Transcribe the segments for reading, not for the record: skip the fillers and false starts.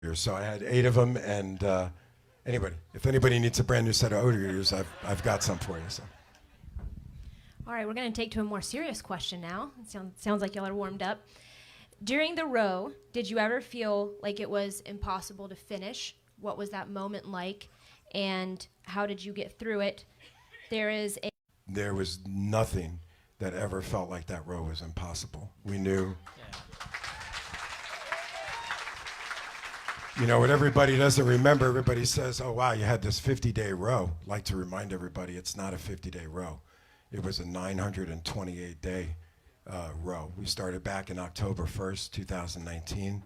eaters. So I had 8 of them, and if anybody needs a brand new set of odor eaters, I've got some for you. So. All right, we're going to take to a more serious question now. It sounds like y'all are warmed up. During the row, did you ever feel like it was impossible to finish? What was that moment like, and how did you get through it? There was nothing that ever felt like that row was impossible. We knew. You know, what everybody doesn't remember, everybody says, oh, wow, you had this 50-day row. I'd like to remind everybody it's not a 50-day row. It was a 928-day row. We started back in October 1st, 2019.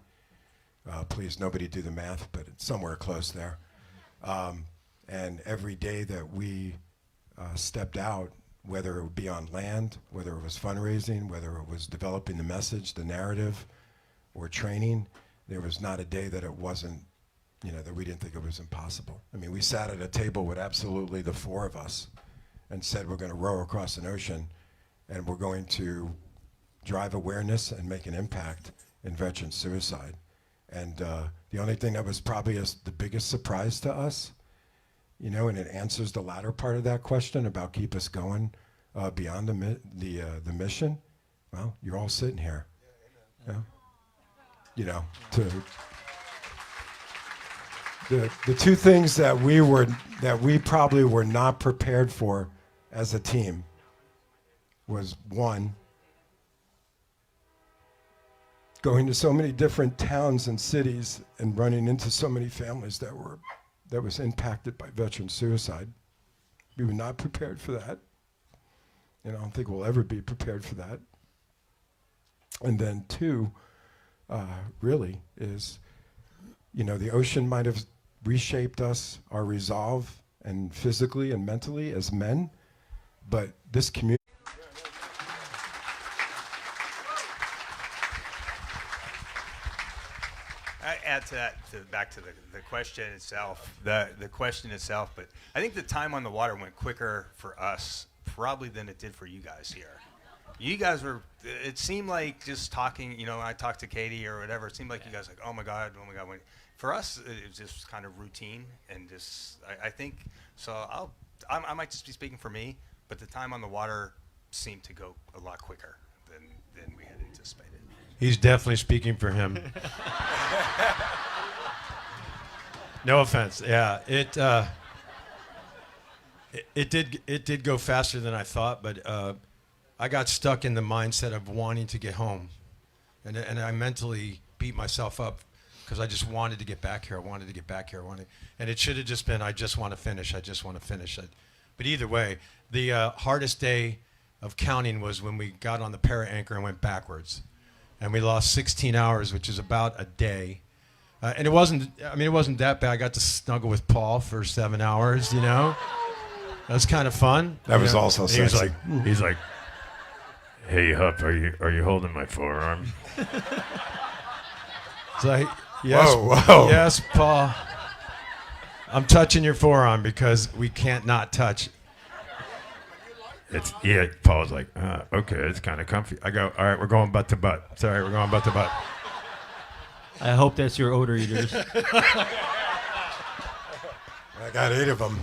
Please, nobody do the math, but it's somewhere close there. And every day that we stepped out, whether it would be on land, whether it was fundraising, whether it was developing the message, the narrative, or training, there was not a day that it wasn't, that we didn't think it was impossible. I mean, we sat at a table with absolutely the 4 of us and said we're going to row across an ocean and we're going to drive awareness and make an impact in veteran suicide. And the only thing that was probably the biggest surprise to us, and it answers the latter part of that question about keep us going beyond the mission. Well, you're all sitting here. Yeah. The 2 things that we probably were not prepared for as a team was, 1, going to so many different towns and cities and running into so many families that was impacted by veteran suicide. We were not prepared for that. I don't think we'll ever be prepared for that. And then 2, really is, the ocean might have reshaped us, our resolve, and physically and mentally as men, but this community. I add to that, back to the question itself, the question itself, but I think the time on the water went quicker for us probably than it did for you guys here. You guys were, it seemed like just talking, I talked to Katie or whatever, it seemed like you guys like, oh my God. For us, it was just kind of routine and just, I think, so I might just be speaking for me, but the time on the water seemed to go a lot quicker than we had anticipated. He's definitely speaking for him. No offense. Yeah, it did go faster than I thought, but I got stuck in the mindset of wanting to get home, and I mentally beat myself up because I just wanted to get back here. And it should have just been, I just want to finish. But either way, the hardest day of counting was when we got on the para anchor and went backwards. And we lost 16 hours, which is about a day. And it wasn't that bad. I got to snuggle with Paul for 7 hours, That was kind of fun. That was also sexy. He's like, hey, Hup, are you holding my forearm? It's like, yes, whoa. Yes, Paul. I'm touching your forearm because we can't not touch. Paul's like, okay, it's kind of comfy. I go, all right, we're going butt to butt. Sorry, we're going butt to butt. I hope that's your odor eaters. I got 8 of them.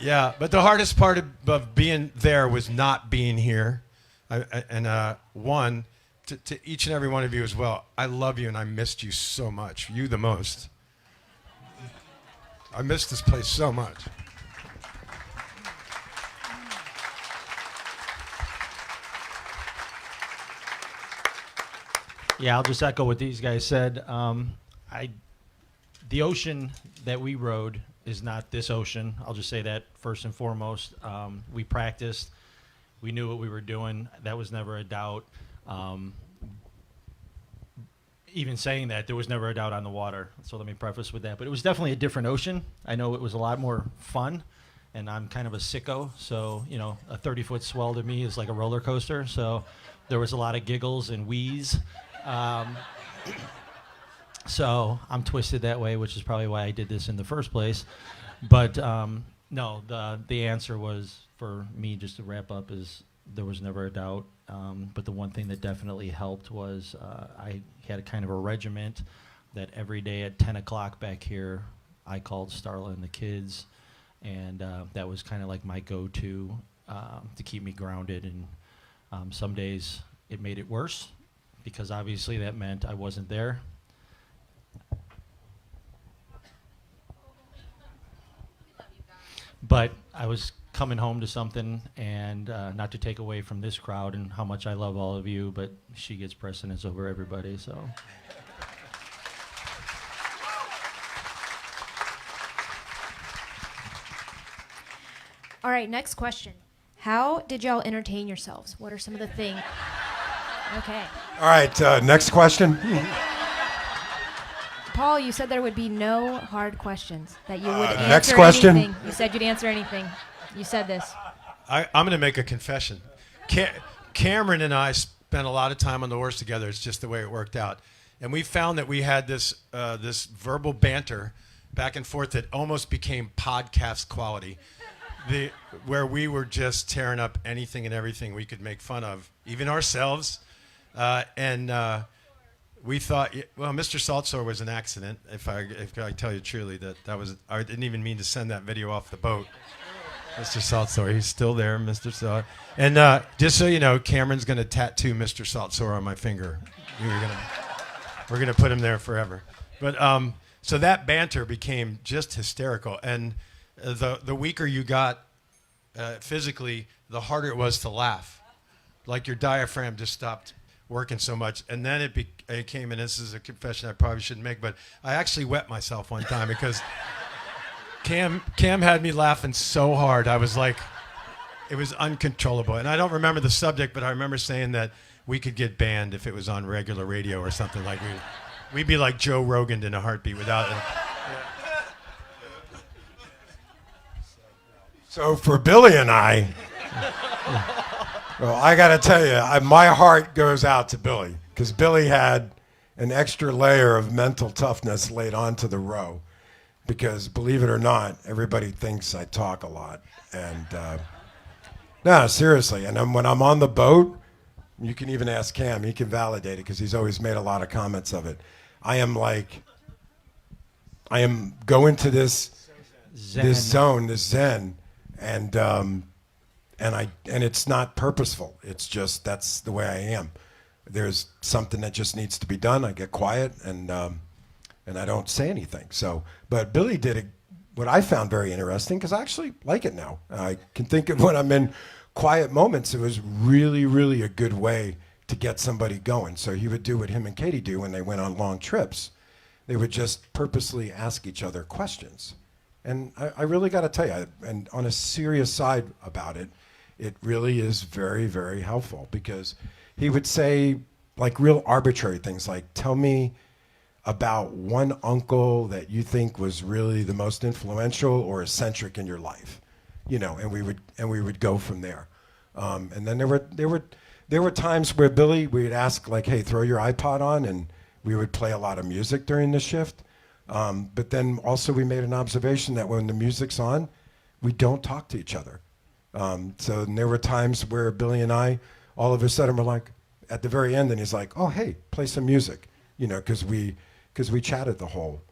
Yeah, but the hardest part of being there was not being here. One, to each and every one of you as well, I love you and I missed you so much. You the most. I missed this place so much. Yeah, I'll just echo what these guys said. The ocean that we rode is not this ocean. I'll just say that first and foremost. We practiced. We knew what we were doing. That was never a doubt. Even saying that, there was never a doubt on the water. So let me preface with that. But it was definitely a different ocean. I know it was a lot more fun, and I'm kind of a sicko. So, a 30-foot swell to me is like a roller coaster. So there was a lot of giggles and wheeze. So I'm twisted that way, which is probably why I did this in the first place. But no, the answer was, for me, just to wrap up, is there was never a doubt. But the one thing that definitely helped was I had a kind of a regiment that every day at 10 o'clock back here, I called Starla and the kids, and that was kind of like my go-to to keep me grounded. And some days it made it worse because obviously that meant I wasn't there. But I was coming home to something, and not to take away from this crowd and how much I love all of you, but she gets precedence over everybody, so. All right, next question. How did y'all entertain yourselves? What are some of the things? Okay. All right, next question. Paul, you said there would be no hard questions, that you would answer next question. anything. You said you'd answer anything. You said this. I'm going to make a confession. Cameron and I spent a lot of time on the oars together. It's just the way it worked out. And we found that we had this verbal banter back and forth that almost became podcast quality, where we were just tearing up anything and everything we could make fun of, even ourselves. We thought, well, Mr. Saltzor was an accident. If I tell you truly that was, I didn't even mean to send that video off the boat. Mr. Saltzor, he's still there, Mr. Saltzor. And just so you know, Cameron's going to tattoo Mr. Saltzor on my finger. We're gonna put him there forever. But so that banter became just hysterical. And the weaker you got physically, the harder it was to laugh. Like your diaphragm just stopped working so much. And then it came, and this is a confession I probably shouldn't make, but I actually wet myself one time because Cam had me laughing so hard. I was like, it was uncontrollable. And I don't remember the subject, but I remember saying that we could get banned if it was on regular radio or something. Like we'd be like Joe Rogan in a heartbeat without it. So for Billy and I, well, I got to tell you, my heart goes out to Billy because Billy had an extra layer of mental toughness laid onto the row. Because believe it or not, everybody thinks I talk a lot. And no, seriously. And then when I'm on the boat, you can even ask Cam. He can validate it because he's always made a lot of comments of it. I am going to this zone, this zen, and it's not purposeful. It's just that's the way I am. There's something that just needs to be done. I get quiet and I don't say anything. So, but Billy did what I found very interesting because I actually like it now. I can think of when I'm in quiet moments. It was really, really a good way to get somebody going. So he would do what him and Katie do when they went on long trips. They would just purposely ask each other questions. And I really got to tell you, and on a serious side about it, it really is very, very helpful because he would say like real arbitrary things like, tell me about one uncle that you think was really the most influential or eccentric in your life, and we would go from there. And then there were times where Billy, we'd ask like, hey, throw your iPod on, and we would play a lot of music during the shift. But then also we made an observation that when the music's on, we don't talk to each other. So there were times where Billy and I, all of a sudden, were like, at the very end, and he's like, oh, hey, play some music, because we chatted the whole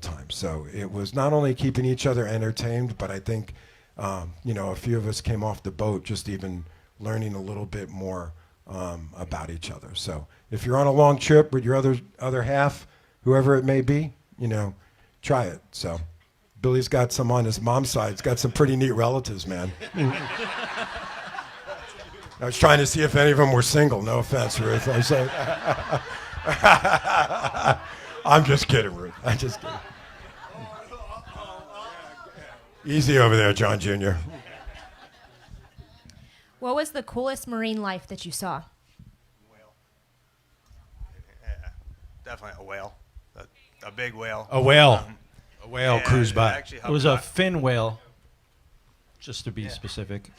time. So it was not only keeping each other entertained, but I think, a few of us came off the boat just even learning a little bit more about each other. So if you're on a long trip with your other half, whoever it may be, try it. So Billy's got some on his mom's side. He's got some pretty neat relatives, man. I was trying to see if any of them were single. No offense, Ruth. I was like, I'm just kidding, Ruth. I'm just kidding. Easy over there, John Jr. What was the coolest marine life that you saw? Whale. Yeah, definitely a whale. A big whale. A whale. A whale Yeah, cruised by. actually It was a helped fin whale, just to be specific.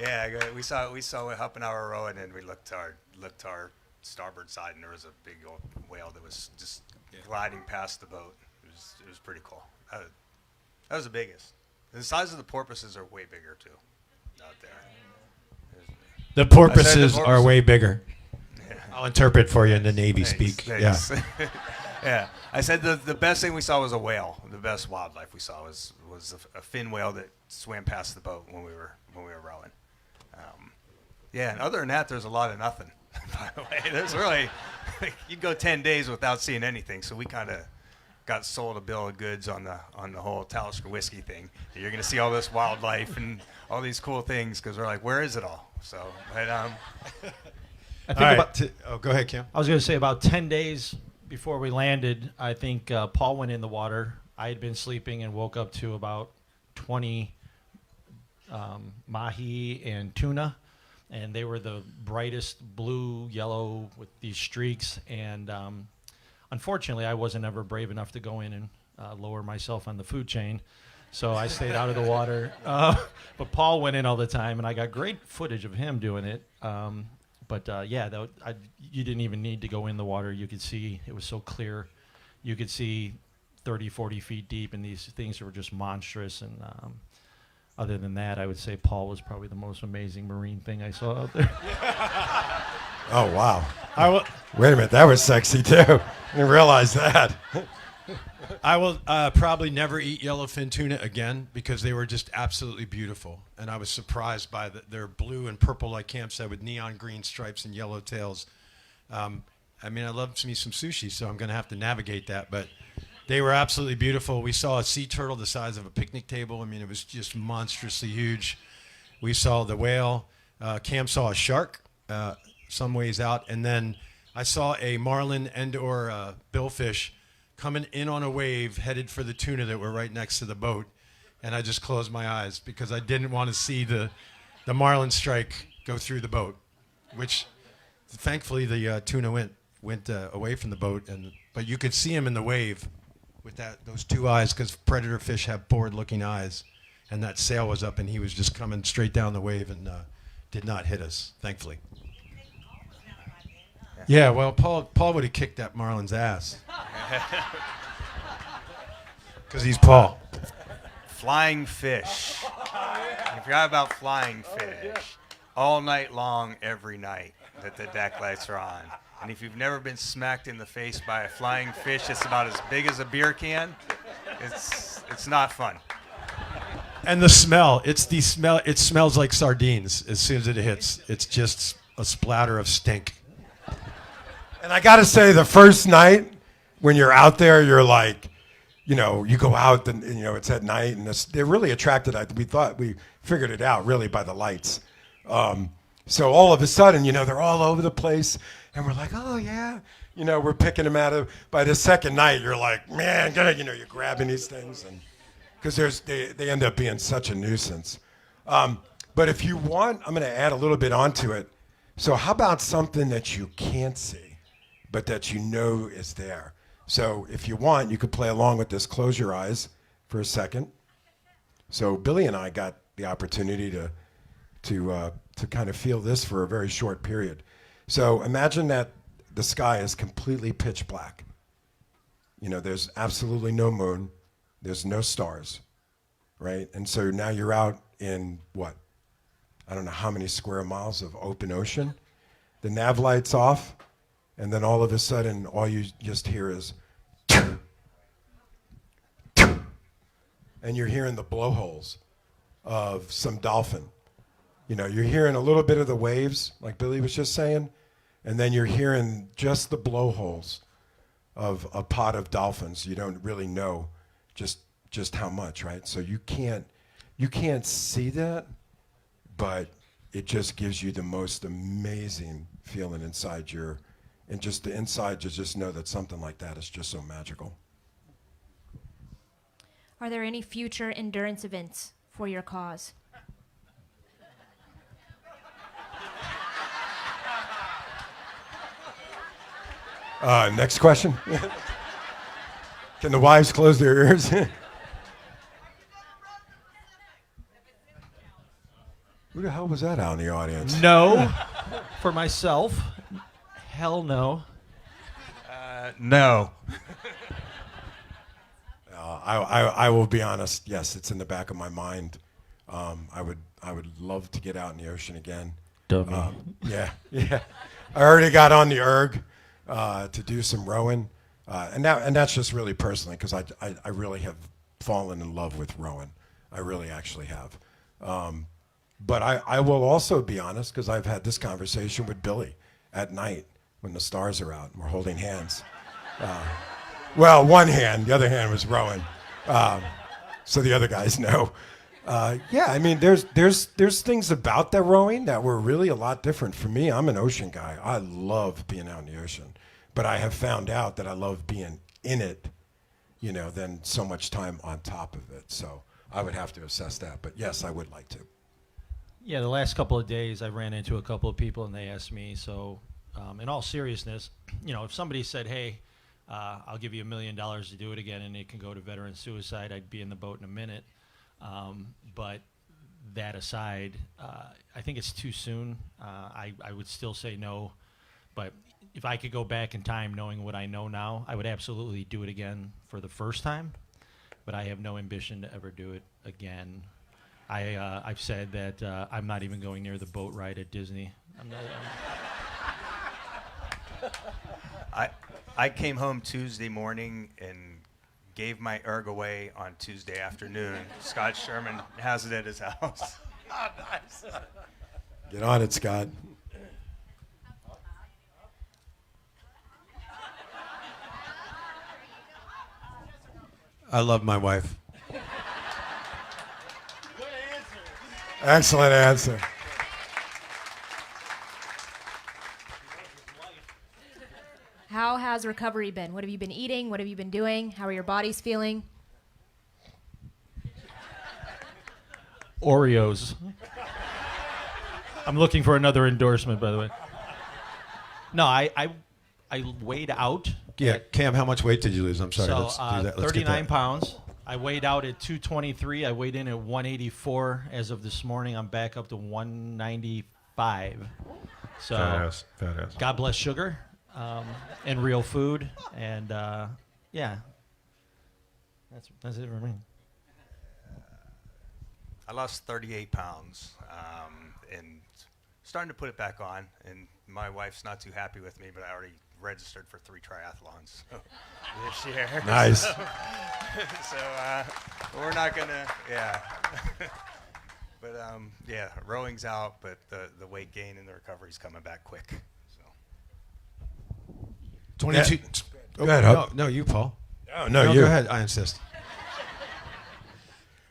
Yeah, we saw it helping our row, and then we looked to our starboard side, and there was a big old whale that was just gliding past the boat. It was pretty cool. That was the biggest. And the size of the porpoises are way bigger too, out there. The porpoises are way bigger. Yeah. I'll interpret for you in the Navy Thanks, speak. thanks. Yeah. Yeah, I said the best thing we saw was a whale. The best wildlife we saw was a fin whale that swam past the boat when we were rowing. Yeah, and other than that, there's a lot of nothing. By the way, there's really you'd go 10 days without seeing anything. So we kind of got sold a bill of goods on the whole Talisker whiskey thing. You're going to see all this wildlife and all these cool things because we're like, where is it all? So, but I think All right. about, Go ahead, Kim. I was going to say about 10 days before we landed, I think Paul went in the water. I had been sleeping and woke up to about 20 mahi and tuna, and they were the brightest blue, yellow with these streaks. And unfortunately, I wasn't ever brave enough to go in and lower myself on the food chain. So I stayed out of the water. But Paul went in all the time, and I got great footage of him doing it. You didn't even need to go in the water. You could see it was so clear. You could see 30, 40 feet deep, and these things were just monstrous. And other than that, I would say Paul was probably the most amazing marine thing I saw out there. Oh, wow. Wait a minute. That was sexy, too. I didn't realize that. I will probably never eat yellowfin tuna again because they were just absolutely beautiful. And I was surprised by their blue and purple, like Cam said, with neon green stripes and yellow tails. I mean, I love me some sushi, so I'm going to have to navigate that. But they were absolutely beautiful. We saw a sea turtle the size of a picnic table. I mean, it was just monstrously huge. We saw the whale. Cam saw a shark some ways out. And then I saw a marlin and or billfish coming in on a wave headed for the tuna that were right next to the boat. And I just closed my eyes because I didn't want to see the marlin strike go through the boat, which thankfully the tuna went away from the boat. But you could see him in the wave with those two eyes because predator fish have forward-looking eyes. And that sail was up and he was just coming straight down the wave and did not hit us, thankfully. Yeah, well, Paul would have kicked that marlin's ass. Because he's Paul. flying fish. You forgot about flying fish. All night long, every night that the deck lights are on. And if you've never been smacked in the face by a flying fish that's about as big as a beer can, it's not fun. And the smell, it smells like sardines as soon as it hits. It's just a splatter of stink. And I got to say, the first night when you're out there, you're like, you go out and, it's at night and they're really attracted. We thought we figured it out really by the lights. So all of a sudden, they're all over the place and we're like, oh yeah, we're picking them out of, by the second night, you're like, man, you're grabbing these things and because they end up being such a nuisance. But if you want, I'm going to add a little bit onto it. So how about something that you can't see, but that is there? So if you want, you could play along with this. Close your eyes for a second. So Billy and I got the opportunity to kind of feel this for a very short period. So imagine that the sky is completely pitch black. There's absolutely no moon. There's no stars, right? And so now you're out in what? I don't know how many square miles of open ocean. The nav light's off, and then all of a sudden, all you just hear is, and you're hearing the blowholes of some dolphin. You're hearing a little bit of the waves, like Billy was just saying, and then you're hearing just the blowholes of a pod of dolphins. You don't really know just how much, right? So you can't see that, but it just gives you the most amazing feeling inside and just the inside to just know that something like that is just so magical. Are there any future endurance events for your cause? Next question. Can the wives close their ears? Who the hell was that out in the audience? No. For myself, hell no. No. I will be honest. Yes, it's in the back of my mind. I would love to get out in the ocean again. Dummy. Yeah. I already got on the erg to do some rowing, and that's just really personally because I really have fallen in love with rowing. I really actually have. But I will also be honest because I've had this conversation with Billy at night when the stars are out and we're holding hands. Well, one hand, the other hand was rowing, so the other guys know. Yeah, I mean, there's things about that rowing that were really a lot different. For me, I'm an ocean guy. I love being out in the ocean, but I have found out that I love being in it, than so much time on top of it. So I would have to assess that. But yes, I would like to. Yeah, the last couple of days I ran into a couple of people and they asked me, so in all seriousness, if somebody said, hey, I'll give you $1 million to do it again and it can go to veteran suicide, I'd be in the boat in a minute. But that aside, I think it's too soon. I would still say no. But if I could go back in time knowing what I know now, I would absolutely do it again for the first time. But I have no ambition to ever do it again. I've said that I'm not even going near the boat ride at Disney. I came home Tuesday morning and gave my erg away on Tuesday afternoon. Scott Sherman has it at his house. Oh, nice. Get on it, Scott. I love my wife. Excellent answer. How has recovery been? What have you been eating? What have you been doing? How are your bodies feeling? Oreos. I'm looking for another endorsement, by the way. No, I weighed out. Yeah, Cam, how much weight did you lose? I'm sorry. So Let's do that. Let's 39 get pounds. I weighed out at 223. I weighed in at 184 as of this morning. I'm back up to 195. So that. Fat ass. God bless sugar and real food. And yeah, that's it for me. I lost 38 pounds and starting to put it back on. And my wife's not too happy with me, but I already registered for 3 triathlons this year. Nice. So we're not gonna, yeah. But yeah, rowing's out, but the weight gain and the recovery's coming back quick. So 22. Yeah. Go ahead, Hub. No, you, Paul. No, you. Go ahead. I insist.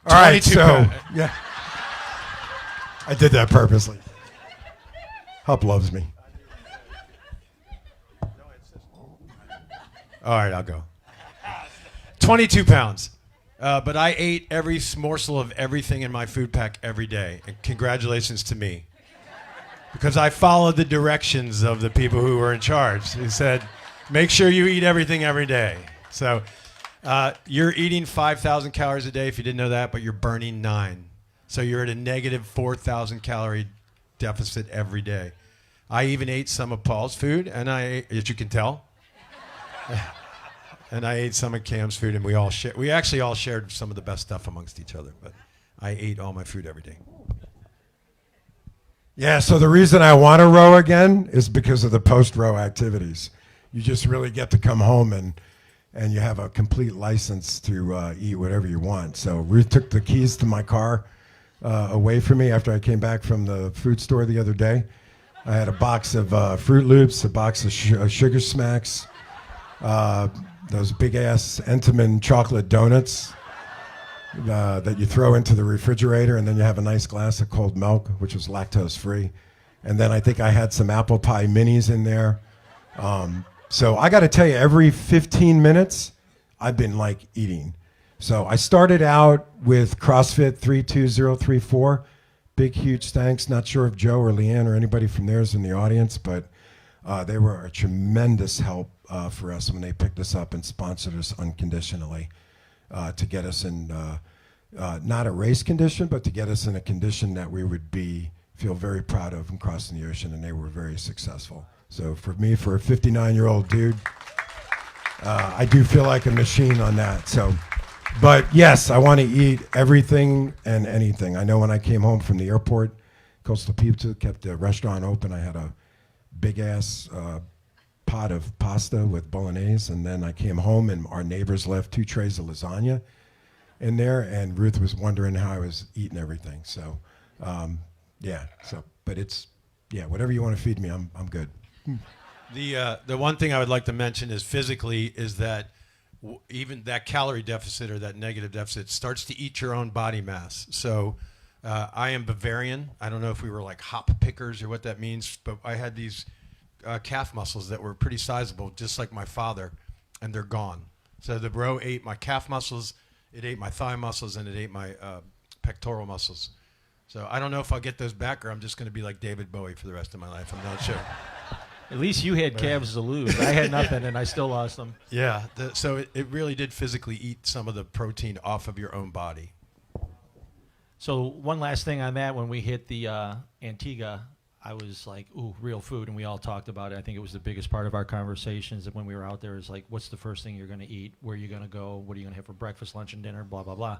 All right, 22 so pounds. yeah, I did that purposely. Hup loves me. All right, I'll go. 22 pounds. But I ate every morsel of everything in my food pack every day. And congratulations to me. Because I followed the directions of the people who were in charge. Who said, make sure you eat everything every day. So you're eating 5,000 calories a day if you didn't know that, but you're burning 9. So you're at a negative 4,000 calorie deficit every day. I even ate some of Paul's food, and as you can tell. And I ate some of Cam's food, and we actually all shared some of the best stuff amongst each other. But I ate all my food every day. Yeah, so the reason I want to row again is because of the post-row activities. You just really get to come home and you have a complete license to eat whatever you want. So Ruth took the keys to my car away from me after I came back from the food store the other day. I had a box of Fruit Loops, a box of Sugar Smacks, those big-ass Entenmann chocolate donuts that you throw into the refrigerator, and then you have a nice glass of cold milk, which was lactose-free. And then I think I had some apple pie minis in there. So I got to tell you, every 15 minutes, I've been, eating. So I started out with CrossFit 32034. Big, huge thanks. Not sure if Joe or Leanne or anybody from there is in the audience, but they were a tremendous help for us when they picked us up and sponsored us unconditionally to get us in not a race condition, but to get us in a condition that we would feel very proud of in crossing the ocean, and they were very successful. So for me, for a 59-year-old dude, I do feel like a machine on that. So, but yes, I want to eat everything and anything. I know when I came home from the airport, Coastal Pizza kept the restaurant open. I had a big ass pot of pasta with bolognese, and then I came home and our neighbors left 2 trays of lasagna in there, and Ruth was wondering how I was eating everything. So, but it's, whatever you want to feed me, I'm good. The one thing I would like to mention is physically is that even that calorie deficit or that negative deficit starts to eat your own body mass. So I am Bavarian. I don't know if we were like hop pickers or what that means, but I had these calf muscles that were pretty sizable, just like my father, and they're gone. So the row ate my calf muscles, it ate my thigh muscles, and it ate my pectoral muscles. So I don't know if I'll get those back, or I'm just going to be like David Bowie for the rest of my life. I'm not sure. At least you had calves to lose. I had nothing, and I still lost them. Yeah, so it really did physically eat some of the protein off of your own body. So one last thing on that, when we hit the Antigua, I was like, ooh, real food, and we all talked about it. I think it was the biggest part of our conversations when we were out there is like, what's the first thing you're going to eat? Where are you going to go? What are you going to have for breakfast, lunch, and dinner? Blah, blah, blah.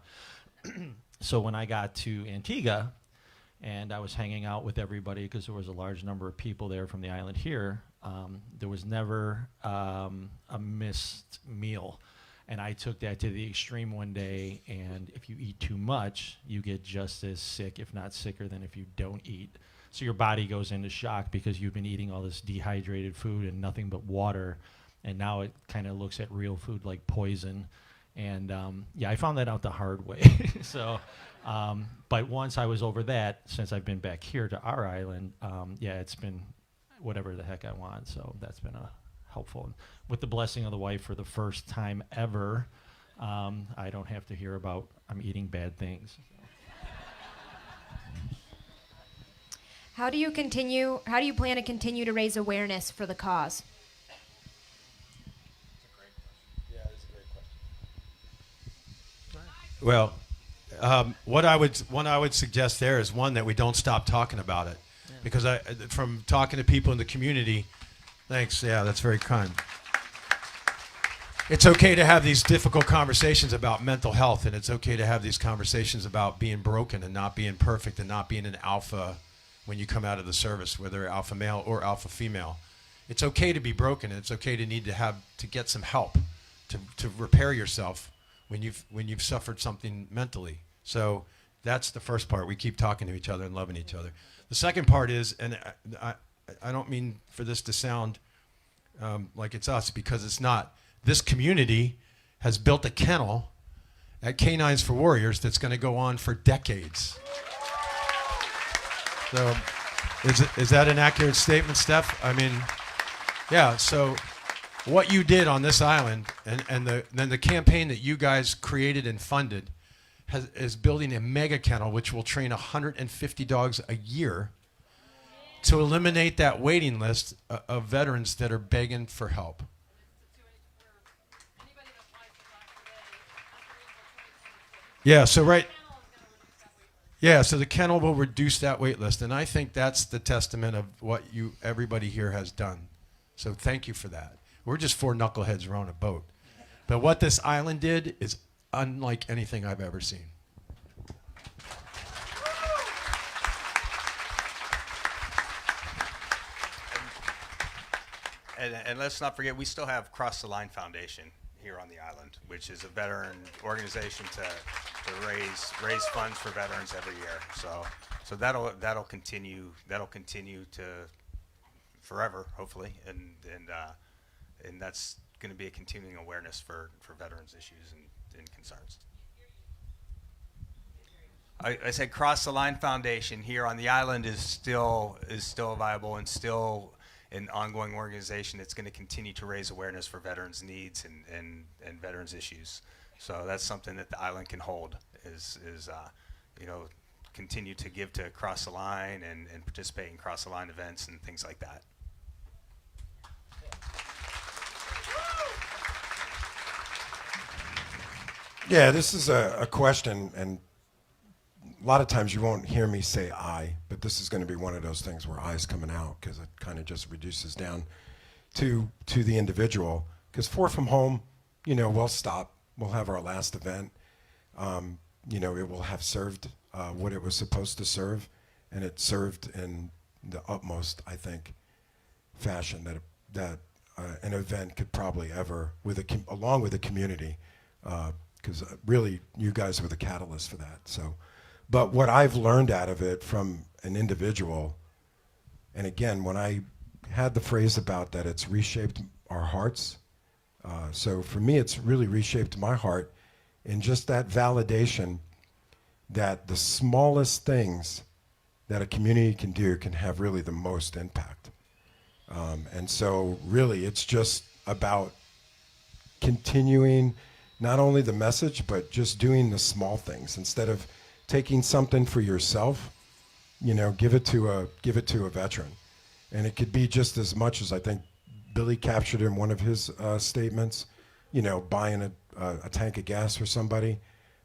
So when I got to Antigua, and I was hanging out with everybody because there was a large number of people there from the island here, there was never a missed meal. And I took that to the extreme one day, and if you eat too much, you get just as sick, if not sicker, than if you don't eat. So your body goes into shock because you've been eating all this dehydrated food and nothing but water, and now it kind of looks at real food like poison. And I found that out the hard way. So, but once I was over that, since I've been back here to our island, it's been whatever the heck I want. So that's been helpful. With the blessing of the wife, for the first time ever, I don't have to hear about I'm eating bad things. How do you plan to continue to raise awareness for the cause? Well, what I would suggest there is, one, that we don't stop talking about it, because from talking to people in the community, thanks, yeah, that's very kind. It's okay to have these difficult conversations about mental health, and it's okay to have these conversations about being broken and not being perfect and not being an alpha when you come out of the service, whether alpha male or alpha female. It's okay to be broken, and it's okay to need to get some help to repair yourself when you've suffered something mentally. So that's the first part. We keep talking to each other and loving each other. The second part is, and I don't mean for this to sound like it's us, because it's not. This community has built a kennel at Canines for Warriors that's going to go on for decades. So is that an accurate statement, Steph? I mean, yeah, so what you did on this island and then the campaign that you guys created and funded is building a mega kennel which will train 150 dogs a year to eliminate that waiting list of veterans that are begging for help. Yeah, so so the kennel will reduce that wait list, and I think that's the testament of what everybody here has done. So thank you for that. We're just 4 knuckleheads rowing a boat. But what this island did is unlike anything I've ever seen. And let's not forget, we still have Cross the Line Foundation here on the island, which is a veteran organization to raise funds for veterans every year. So that'll continue to forever, hopefully, and that's going to be a continuing awareness for veterans issues and concerns. I said Cross the Line Foundation here on the island is still viable and still an ongoing organization that's going to continue to raise awareness for veterans' needs and veterans' issues. So that's something that the island can hold is continue to give to Cross the Line and participate in Cross the Line events and things like that. Yeah, this is a question, and a lot of times you won't hear me say I, but this is going to be one of those things where I's coming out because it kind of just reduces down to the individual. Because FOAR from Home, we'll stop. We'll have our last event. It will have served what it was supposed to serve, and it served in the utmost, I think, fashion that an event could probably ever, along with the community, because really you guys were the catalyst for that. So, but what I've learned out of it from an individual, and again, when I had the phrase about that, it's reshaped our hearts. So for me, it's really reshaped my heart in just that validation that the smallest things that a community can do can have really the most impact. And so really it's just about continuing not only the message, but just doing the small things. Instead of taking something for yourself, give it to a veteran. And it could be just as much as I think Billy captured in one of his statements, buying a tank of gas for somebody.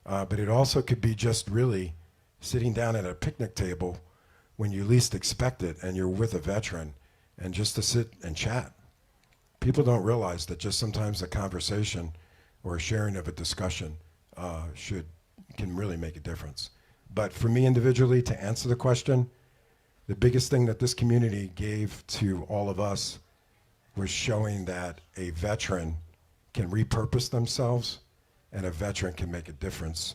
But it also could be just really sitting down at a picnic table when you least expect it and you're with a veteran and just to sit and chat. People don't realize that just sometimes a conversation or a sharing of a discussion can really make a difference. But for me individually, to answer the question, the biggest thing that this community gave to all of us was showing that a veteran can repurpose themselves and a veteran can make a difference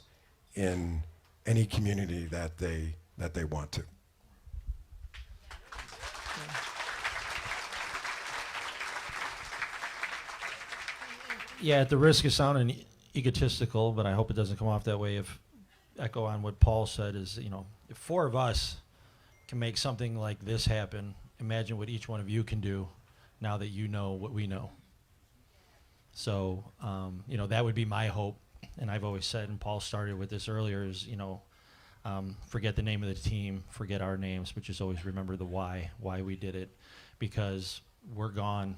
in any community that they want to. Yeah, at the risk of sounding egotistical, but I hope it doesn't come off that way, if echo on what Paul said is, if 4 of us can make something like this happen, imagine what each one of you can do now that you know what we know. So, that would be my hope. And I've always said, and Paul started with this earlier, is, forget the name of the team, forget our names, but just always remember the why we did it. Because we're gone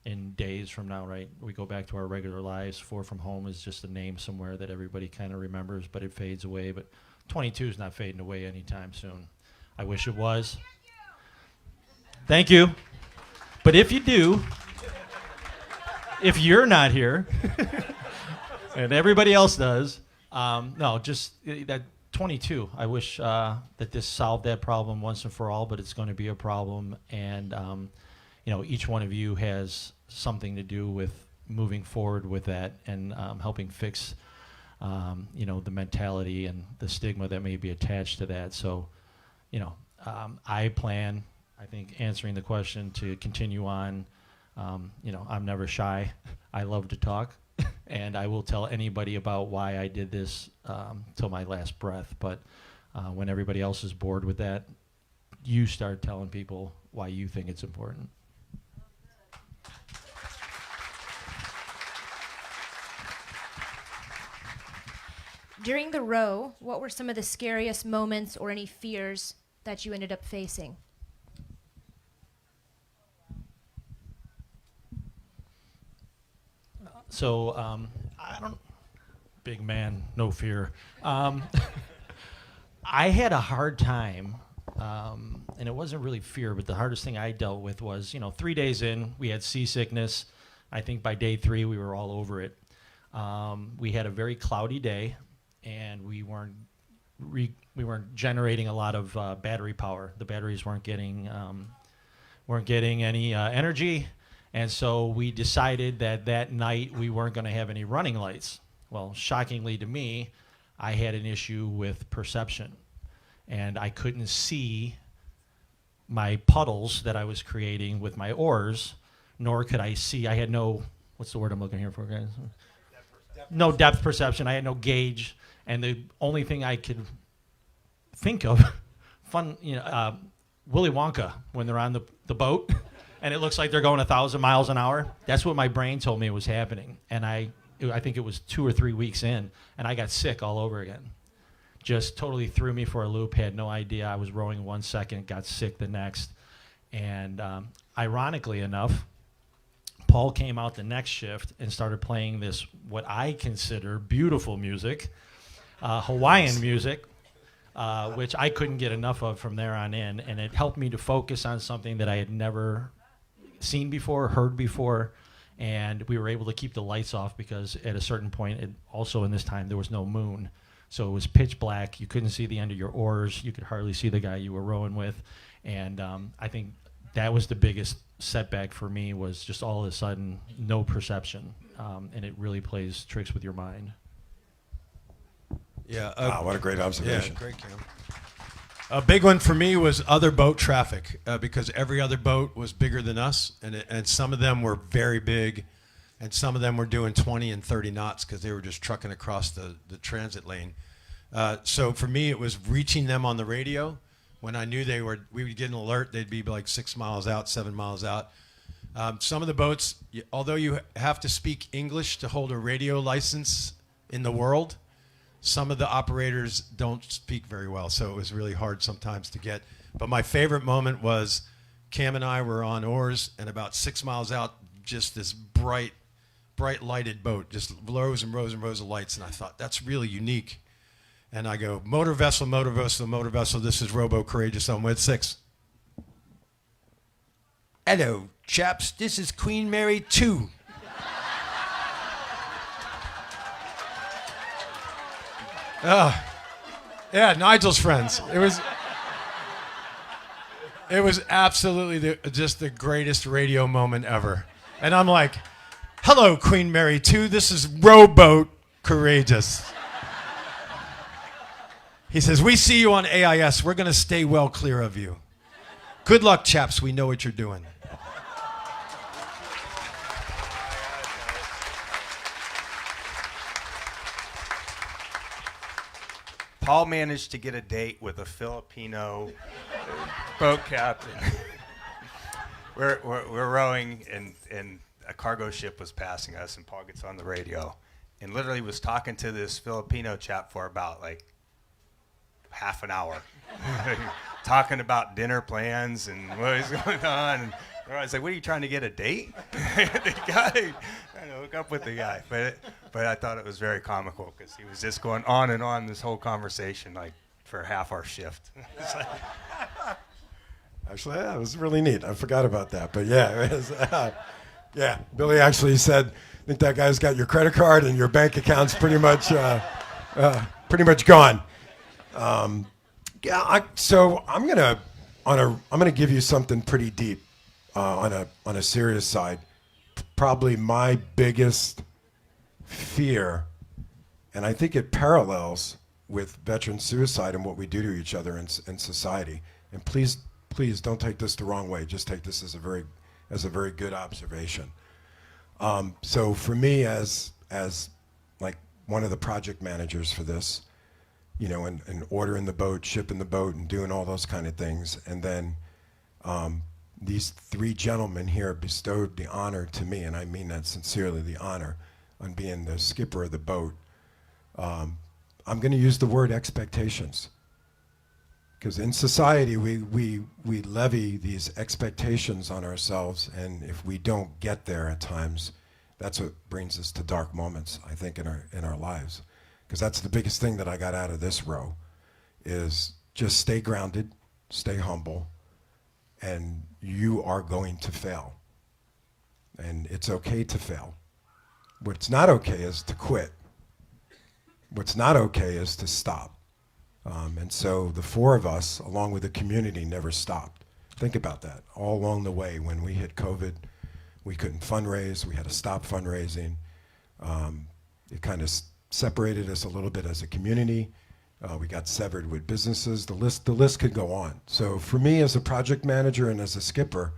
in days from now, right? We go back to our regular lives. FOAR from Home is just a name somewhere that everybody kind of remembers, but it fades away. But 22 is not fading away anytime soon. I wish it was. Thank you. But if you do, if you're not here, and everybody else does, no, just that 22. I wish that this solved that problem once and for all, but it's going to be a problem. And, each one of you has something to do with moving forward with that and helping fix, the mentality and the stigma that may be attached to that. So, I plan, I think, answering the question to continue on. I'm never shy. I love to talk. And I will tell anybody about why I did this till my last breath. But when everybody else is bored with that, you start telling people why you think it's important. During the row, what were some of the scariest moments or any fears that you ended up facing? So big man, no fear. I had a hard time, and it wasn't really fear, but the hardest thing I dealt with was, 3 days in, we had seasickness. I think by day 3, we were all over it. We had a very cloudy day, and we weren't generating a lot of battery power. The batteries weren't getting any energy. And so we decided that night we weren't going to have any running lights. Well, shockingly to me, I had an issue with perception. And I couldn't see my puddles that I was creating with my oars, nor could I see, I had no, what's the word I'm looking here for, guys? No depth perception. I had no gauge. And the only thing I could think of, Willy Wonka, when they're on the boat, and it looks like they're going 1,000 miles an hour. That's what my brain told me was happening. And I think it was 2 or 3 weeks in, and I got sick all over again. Just totally threw me for a loop, had no idea. I was rowing 1 second, got sick the next. And ironically enough, Paul came out the next shift and started playing this, what I consider beautiful music, Hawaiian music, which I couldn't get enough of from there on in. And it helped me to focus on something that I had never seen before, heard before, and we were able to keep the lights off because at a certain point, also in this time, there was no moon. So it was pitch black. You couldn't see the end of your oars. You could hardly see the guy you were rowing with. And I think that was the biggest setback for me was just all of a sudden no perception, and it really plays tricks with your mind. Yeah. Wow, what a great observation. Yeah, great, Cam. A big one for me was other boat traffic, because every other boat was bigger than us, and some of them were very big, and some of them were doing 20 and 30 knots because they were just trucking across the transit lane. So for me, it was reaching them on the radio. When I knew we would get an alert, they'd be like 6 miles out, 7 miles out. Some of the boats, although you have to speak English to hold a radio license in the world, some of the operators don't speak very well, so it was really hard sometimes to get. But my favorite moment was Cam and I were on oars, and about 6 miles out, just this bright lighted boat, just rows and rows and rows of lights, and I thought, that's really unique. And I go, motor vessel, motor vessel, motor vessel, this is Robo Courageous on With 6. Hello, chaps, this is Queen Mary 2. Yeah, Nigel's friends. It was absolutely just the greatest radio moment ever. And I'm like, hello, Queen Mary 2, this is Rowboat Courageous. He says, we see you on AIS. We're going to stay well clear of you. Good luck, chaps. We know what you're doing. Paul managed to get a date with a Filipino boat captain. we're rowing, and a cargo ship was passing us, and Paul gets on the radio and literally was talking to this Filipino chap for about like half an hour, talking about dinner plans and what is going on. And I was like, what are you trying to get, a date? The guy, trying to hook up with the guy. But I thought it was very comical because he was just going on and on this whole conversation like for half our shift. Actually, yeah, it was really neat. I forgot about that. But yeah, it was, yeah, Billy actually said, I think that guy's got your credit card and your bank account's pretty much gone. So I'm gonna give you something pretty deep on a serious side. Probably my biggest fear, and I think it parallels with veteran suicide and what we do to each other in society. And please don't take this the wrong way. Just take this as a very good observation. So for me, as like one of the project managers for this, you know, and ordering the boat, shipping the boat, and doing all those kind of things. And then these three gentlemen here bestowed the honor to me, and I mean that sincerely, the honor, on being the skipper of the boat. I'm going to use the word expectations. Because in society, we levy these expectations on ourselves, and if we don't get there at times, that's what brings us to dark moments, I think, in our lives. Because that's the biggest thing that I got out of this row, is just stay grounded, stay humble, and you are going to fail. And it's okay to fail. What's not okay is to quit. What's not okay is to stop. And so the four of us, along with the community, never stopped. Think about that. All along the way, when we hit COVID, we couldn't fundraise. We had to stop fundraising. It kind of separated us a little bit as a community. We got severed with businesses. The list could go on. So for me, as a project manager and as a skipper,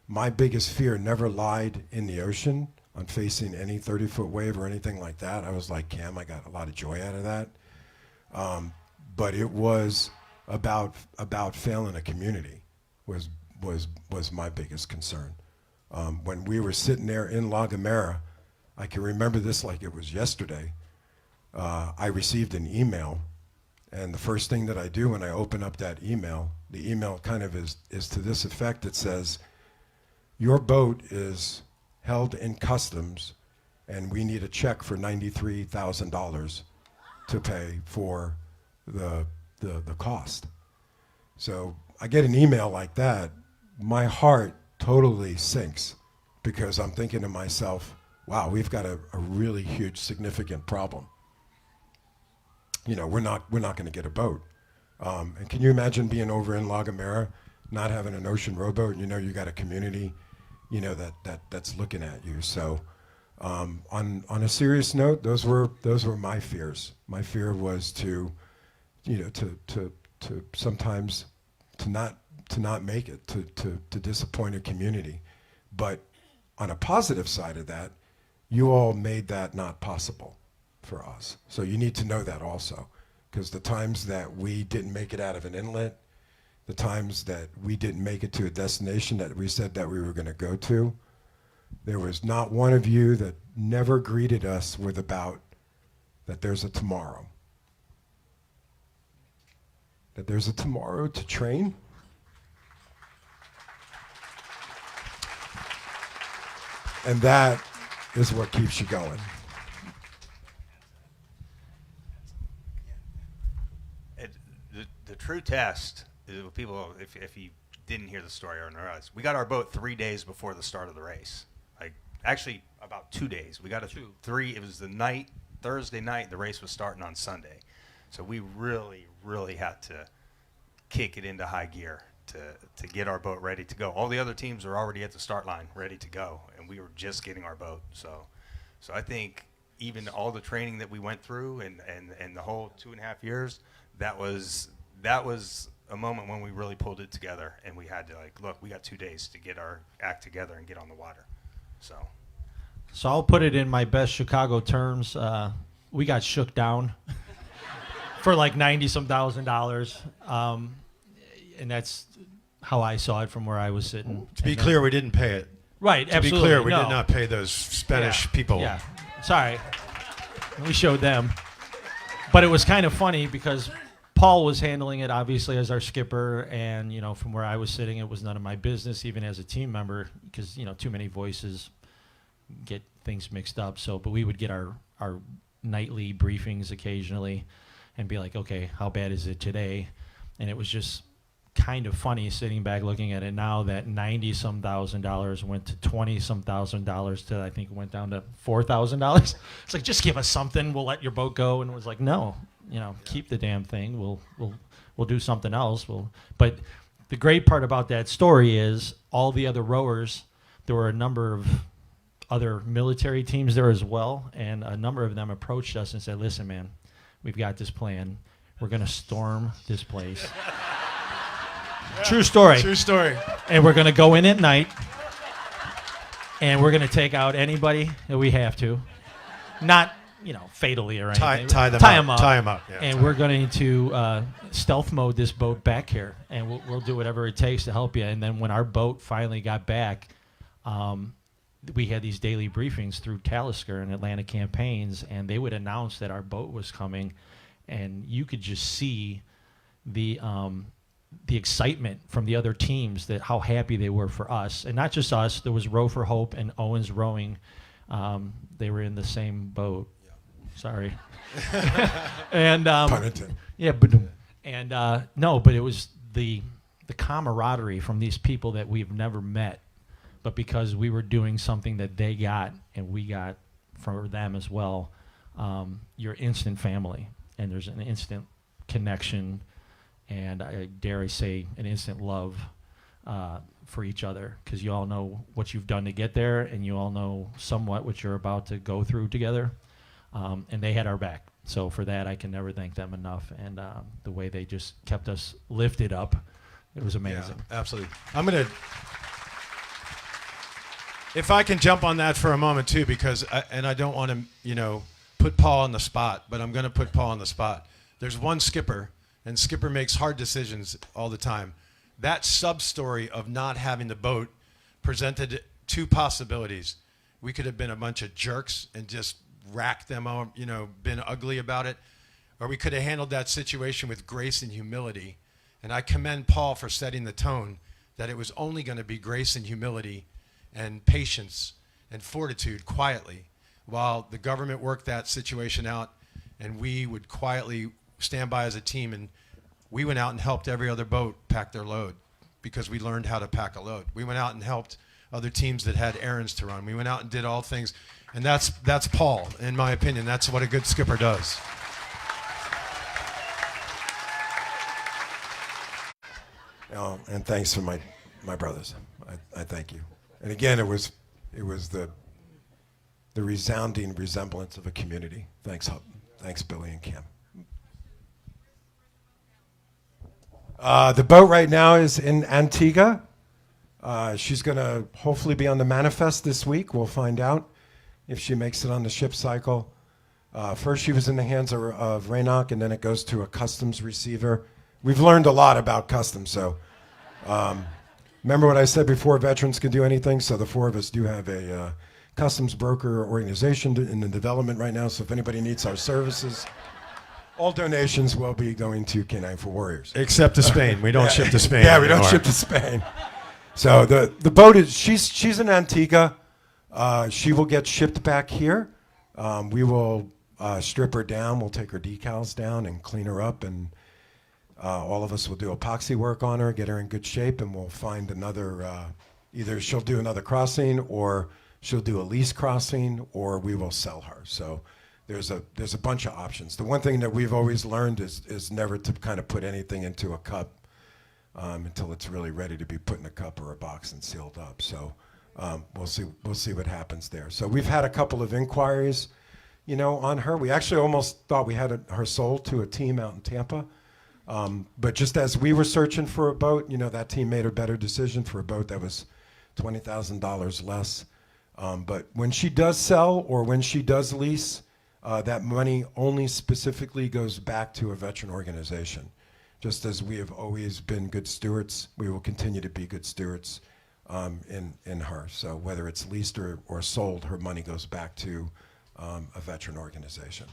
my biggest fear never lied in the ocean on facing any 30-foot wave or anything like that. I was like Cam. I got a lot of joy out of that. But it was about failing a community was my biggest concern. When we were sitting there in La Gomera, I can remember this like it was yesterday. I received an email, and the first thing that I do when I open up that email, the email kind of is to this effect. It says, your boat is held in customs, and we need a check for $93,000 to pay for the cost. So I get an email like that, my heart totally sinks, because I'm thinking to myself, wow, we've got a really huge, significant problem. You know, we're not going to get a boat. And can you imagine being over in La Gomera, not having an ocean rowboat, you know you got a community, you know, that's looking at you. So on a serious note, those were my fears. My fear was to, you know, to sometimes to not make it, to disappoint a community. But on a positive side of that, you all made that not possible for us. So you need to know that also, because the times that we didn't make it out of an inlet, the times that we didn't make it to a destination that we said that we were going to go to, there was not one of you that never greeted us with about that there's a tomorrow. That there's a tomorrow to train. And that is what keeps you going. The true test is what people, if you didn't hear the story or realize, we got our boat 3 days before the start of the race. Like, actually, about 2 days. We got it it was the night, Thursday night, the race was starting on Sunday. So we really, really had to kick it into high gear to get our boat ready to go. All the other teams were already at the start line, ready to go, and we were just getting our boat. So I think even all the training that we went through and the whole 2.5 years, that was a moment when we really pulled it together, and we had to, like, look, we got 2 days to get our act together and get on the water. So I'll put it in my best Chicago terms. We got shook down for like $90-some thousand. And that's how I saw it from where I was sitting. To be clear, we didn't pay it. Right, To absolutely. be clear, we no. did not pay those Spanish people. Yeah, sorry. We showed them. But it was kind of funny because Paul was handling it, obviously, as our skipper. And, you know, from where I was sitting, it was none of my business, even as a team member, because, you know, too many voices get things mixed up. So, but we would get our nightly briefings occasionally and be like, okay, how bad is it today? And it was just kind of funny sitting back looking at it now that $90-some thousand went to $20-some thousand to, I think it went down to $4,000. It's like, just give us something, we'll let your boat go. And it was like, no, you know, keep the damn thing. We'll do something else. But the great part about that story is all the other rowers, there were a number of other military teams there as well, and a number of them approached us and said, listen, man, we've got this plan. We're going to storm this place. True story. True story. And we're going to go in at night, and we're going to take out anybody that we have to. Not, you know, fatally or anything. Tie them up. Tie them up. Yeah, and we're going to stealth mode this boat back here, and we'll do whatever it takes to help you. And then when our boat finally got back, we had these daily briefings through Talisker and Atlantic Campaigns, and they would announce that our boat was coming, and you could just see the excitement from the other teams, that how happy they were for us. And not just us, there was Row for Hope and Owens Rowing. They were in the same boat. Yeah. Sorry. And yeah, but it was the camaraderie from these people that we've never met, but because we were doing something that they got and we got for them as well, you're instant family, and there's an instant connection, and I dare I say an instant love for each other, because you all know what you've done to get there, and you all know somewhat what you're about to go through together, and they had our back. So for that, I can never thank them enough, and the way they just kept us lifted up, it was amazing. Yeah, absolutely. I'm going to, if I can jump on that for a moment too, because, I don't want to, you know, put Paul on the spot, but I'm going to put Paul on the spot. There's one skipper, and skipper makes hard decisions all the time. That sub-story of not having the boat presented two possibilities. We could have been a bunch of jerks and just racked them out, you know, been ugly about it, or we could have handled that situation with grace and humility. And I commend Paul for setting the tone that it was only going to be grace and humility and patience and fortitude quietly, while the government worked that situation out, and we would quietly stand by as a team. And we went out and helped every other boat pack their load, because we learned how to pack a load. We went out and helped other teams that had errands to run. We went out and did all things. And that's Paul, in my opinion. That's what a good skipper does. And thanks for my brothers. I thank you. And again, it was the resounding resemblance of a community. Thanks, Hub. Thanks, Billy and Cam. The boat right now is in Antigua. She's going to hopefully be on the manifest this week. We'll find out if she makes it on the ship cycle. First, she was in the hands of Raynock, and then it goes to a customs receiver. We've learned a lot about customs, so remember what I said before, veterans can do anything, so the four of us do have a customs broker organization in the development right now, so if anybody needs our services, all donations will be going to Canary for Warriors. Except to Spain. We don't ship to Spain. Yeah, we don't anymore. ship to Spain. So the boat is, she's in Antigua. She will get shipped back here. We will strip her down. We'll take her decals down and clean her up, and all of us will do epoxy work on her, get her in good shape, and we'll find another, either she'll do another crossing, or she'll do a lease crossing, or we will sell her. So there's a bunch of options. The one thing that we've always learned is never to kind of put anything into a cup until it's really ready to be put in a cup or a box and sealed up. So we'll see what happens there. So we've had a couple of inquiries, on her. We actually almost thought we had her sold to a team out in Tampa. But just as we were searching for a boat, that team made a better decision for a boat that was $20,000 less. But when she does sell or when she does lease, that money only specifically goes back to a veteran organization. Just as we have always been good stewards, we will continue to be good stewards in her. So whether it's leased or sold, her money goes back to a veteran organization.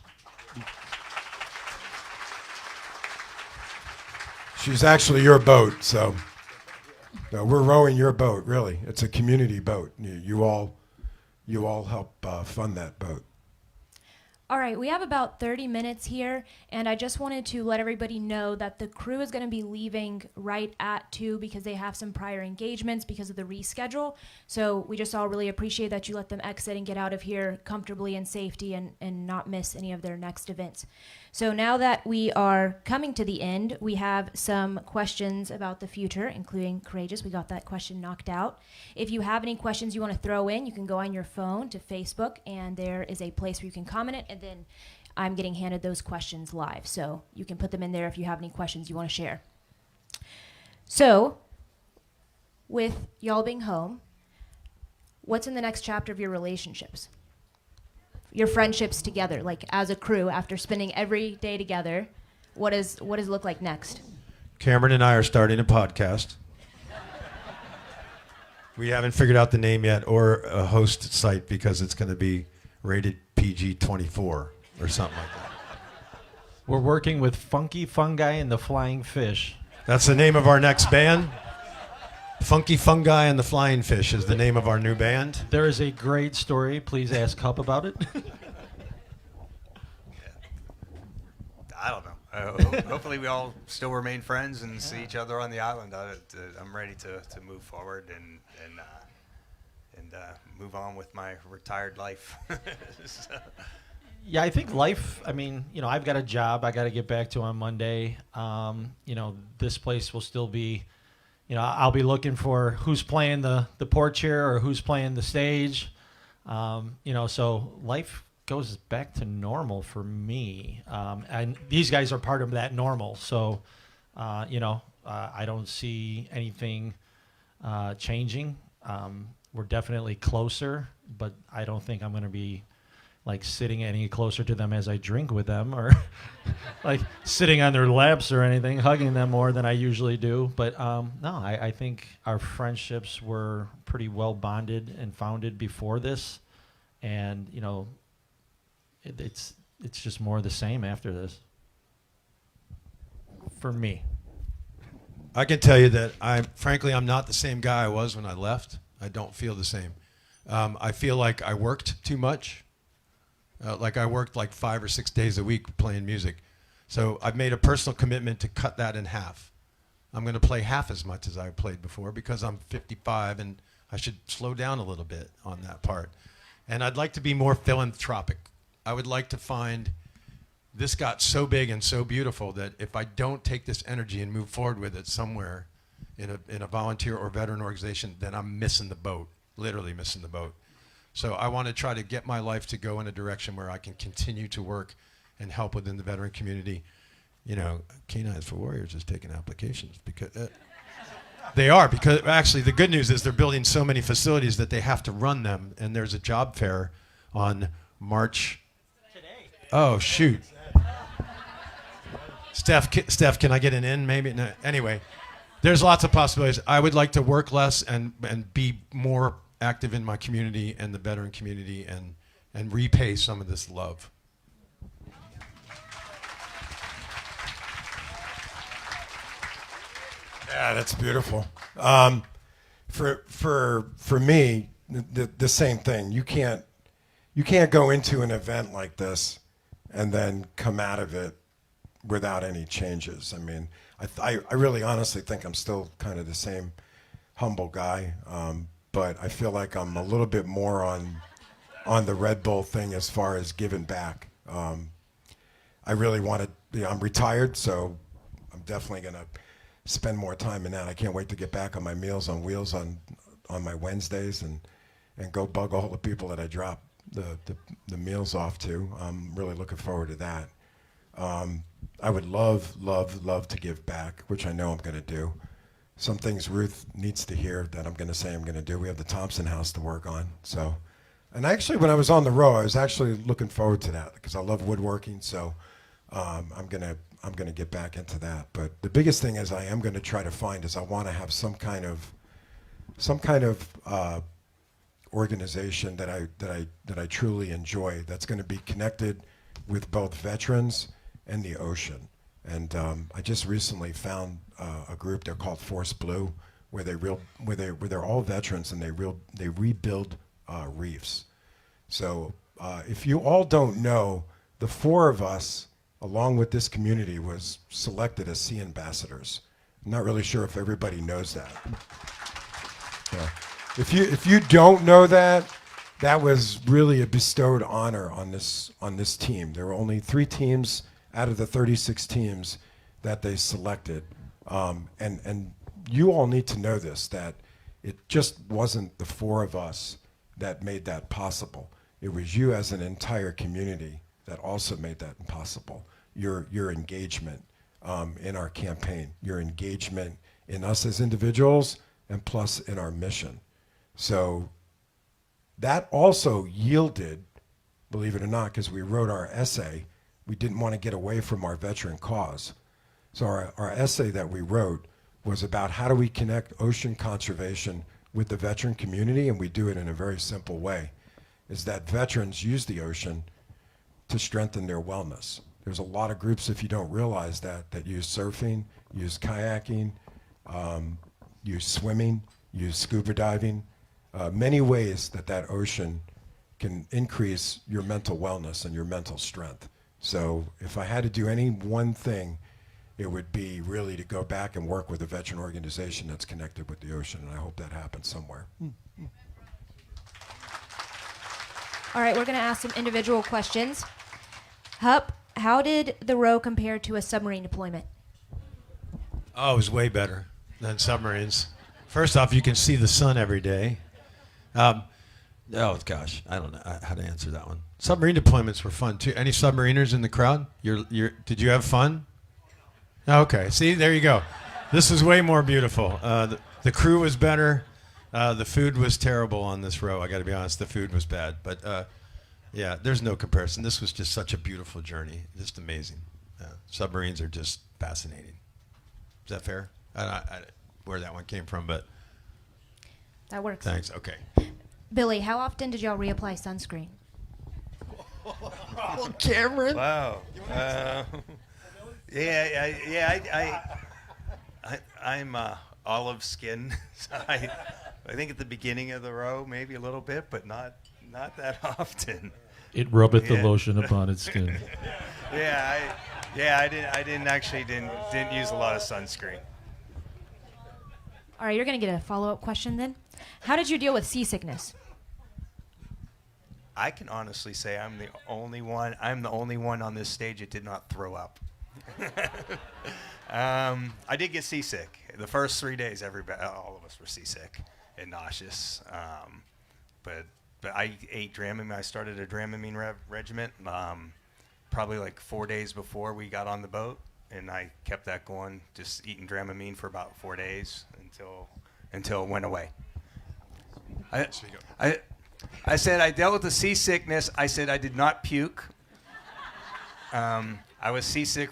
She's actually your boat, so no, we're rowing your boat, really. It's a community boat. You all help fund that boat. All right, we have about 30 minutes here, and I just wanted to let everybody know that the crew is going to be leaving right at 2 because they have some prior engagements because of the reschedule. So we just all really appreciate that you let them exit and get out of here comfortably in safety and not miss any of their next events. So now that we are coming to the end, we have some questions about the future, including Courageous. We got that question knocked out. If you have any questions you want to throw in, you can go on your phone to Facebook, and there is a place where you can comment it, and then I'm getting handed those questions live. So you can put them in there if you have any questions you want to share. So with y'all being home, what's in the next chapter of your relationships? Your friendships together, like as a crew, after spending every day together, what does it look like next? Cameron and I are starting a podcast. We haven't figured out the name yet or a host site because it's going to be rated PG-24 or something like that. We're working with Funky Fungi and the Flying Fish. That's the name of our next band. Funky Fungi and the Flying Fish is the name of our new band. There is a great story. Please ask Hup about it. I don't know. Hopefully we all still remain friends and see each other on the island. I'm ready to move forward and move on with my retired life. So. Yeah, I think life, I've got a job I got to get back to on Monday. This place will still be, I'll be looking for who's playing the porch here or who's playing the stage. So life goes back to normal for me. And these guys are part of that normal. So, I don't see anything changing. We're definitely closer, but I don't think I'm going to be like sitting any closer to them as I drink with them or like sitting on their laps or anything, hugging them more than I usually do. But no, I think our friendships were pretty well bonded and founded before this. And, it's just more of the same after this for me. I can tell you that I'm not the same guy I was when I left. I don't feel the same. I feel like I worked too much. Like I worked like 5 or 6 days a week playing music. So I've made a personal commitment to cut that in half. I'm going to play half as much as I played before because I'm 55 and I should slow down a little bit on that part. And I'd like to be more philanthropic. I would like to find this got so big and so beautiful that if I don't take this energy and move forward with it somewhere, in a volunteer or veteran organization, then I'm missing the boat, literally missing the boat. So I want to try to get my life to go in a direction where I can continue to work and help within the veteran community. You know, Canines for Warriors is taking applications because they are, because actually the good news is they're building so many facilities that they have to run them, and there's a job fair on March. Today. Oh, shoot. Steph, can I get an in maybe? No. Anyway, there's lots of possibilities. I would like to work less and be more active in my community and the veteran community and repay some of this love. Yeah, that's beautiful. For me, the same thing. You can't go into an event like this and then come out of it without any changes. I mean, I really honestly think I'm still kind of the same humble guy, but I feel like I'm a little bit more on the Red Bull thing as far as giving back. I really want to. I'm retired, so I'm definitely gonna spend more time in that. I can't wait to get back on my Meals on Wheels on my Wednesdays and go bug all the people that I drop the meals off to. I'm really looking forward to that. I would love to give back, which I know I'm going to do. Some things Ruth needs to hear that I'm going to say I'm going to do. We have the Thompson house to work on. So, and actually when I was on the row, I was actually looking forward to that because I love woodworking. So I'm going to get back into that. But the biggest thing is I am going to try to find is I want to have some kind of organization that I truly enjoy that's going to be connected with both veterans and the ocean. And I just recently found a group. They're called Force Blue, where they're all veterans and they rebuild reefs. So if you all don't know, the four of us, along with this community, was selected as sea ambassadors. I'm not really sure if everybody knows that. Yeah. If you don't know that, that was really a bestowed honor on this team. There were only 3 teams out of the 36 teams that they selected, and you all need to know this, that it just wasn't the 4 of us that made that possible. It was you as an entire community that also made that possible. Your engagement in our campaign, your engagement in us as individuals, and plus in our mission. So that also yielded, believe it or not, because we wrote our essay, we didn't want to get away from our veteran cause. So our essay that we wrote was about how do we connect ocean conservation with the veteran community, and we do it in a very simple way, is that veterans use the ocean to strengthen their wellness. There's a lot of groups, if you don't realize that use surfing, use kayaking, use swimming, use scuba diving, many ways that ocean can increase your mental wellness and your mental strength. So if I had to do any one thing, it would be really to go back and work with a veteran organization that's connected with the ocean, and I hope that happens somewhere. All right, we're going to ask some individual questions. Hup, how did the row compare to a submarine deployment? Oh, it was way better than submarines. First off, you can see the sun every day. Oh gosh, I don't know how to answer that one. Submarine deployments were fun too. Any submariners in the crowd? Did you have fun? Okay, see, there you go. This was way more beautiful. The crew was better. The food was terrible on this row. I got to be honest, the food was bad. But yeah, there's no comparison. This was just such a beautiful journey, just amazing. Submarines are just fascinating. Is that fair? I don't know where that one came from, but That works. thanks. Okay. Billy, how often did y'all reapply sunscreen? Oh, Cameron. Wow. I'm olive skin. So I think at the beginning of the row, maybe a little bit, but not that often. It rubbeth the Yeah. lotion upon its skin. I didn't use a lot of sunscreen. All right, you're going to get a follow-up question then. How did you deal with seasickness? I can honestly say I'm the only one on this stage that did not throw up. I did get seasick. The first 3 days, all of us were seasick and nauseous. But I ate Dramamine. I started a Dramamine regimen probably like 4 days before we got on the boat, and I kept that going, just eating Dramamine for about 4 days until it went away. I said I dealt with the seasickness. I said I did not puke. I was seasick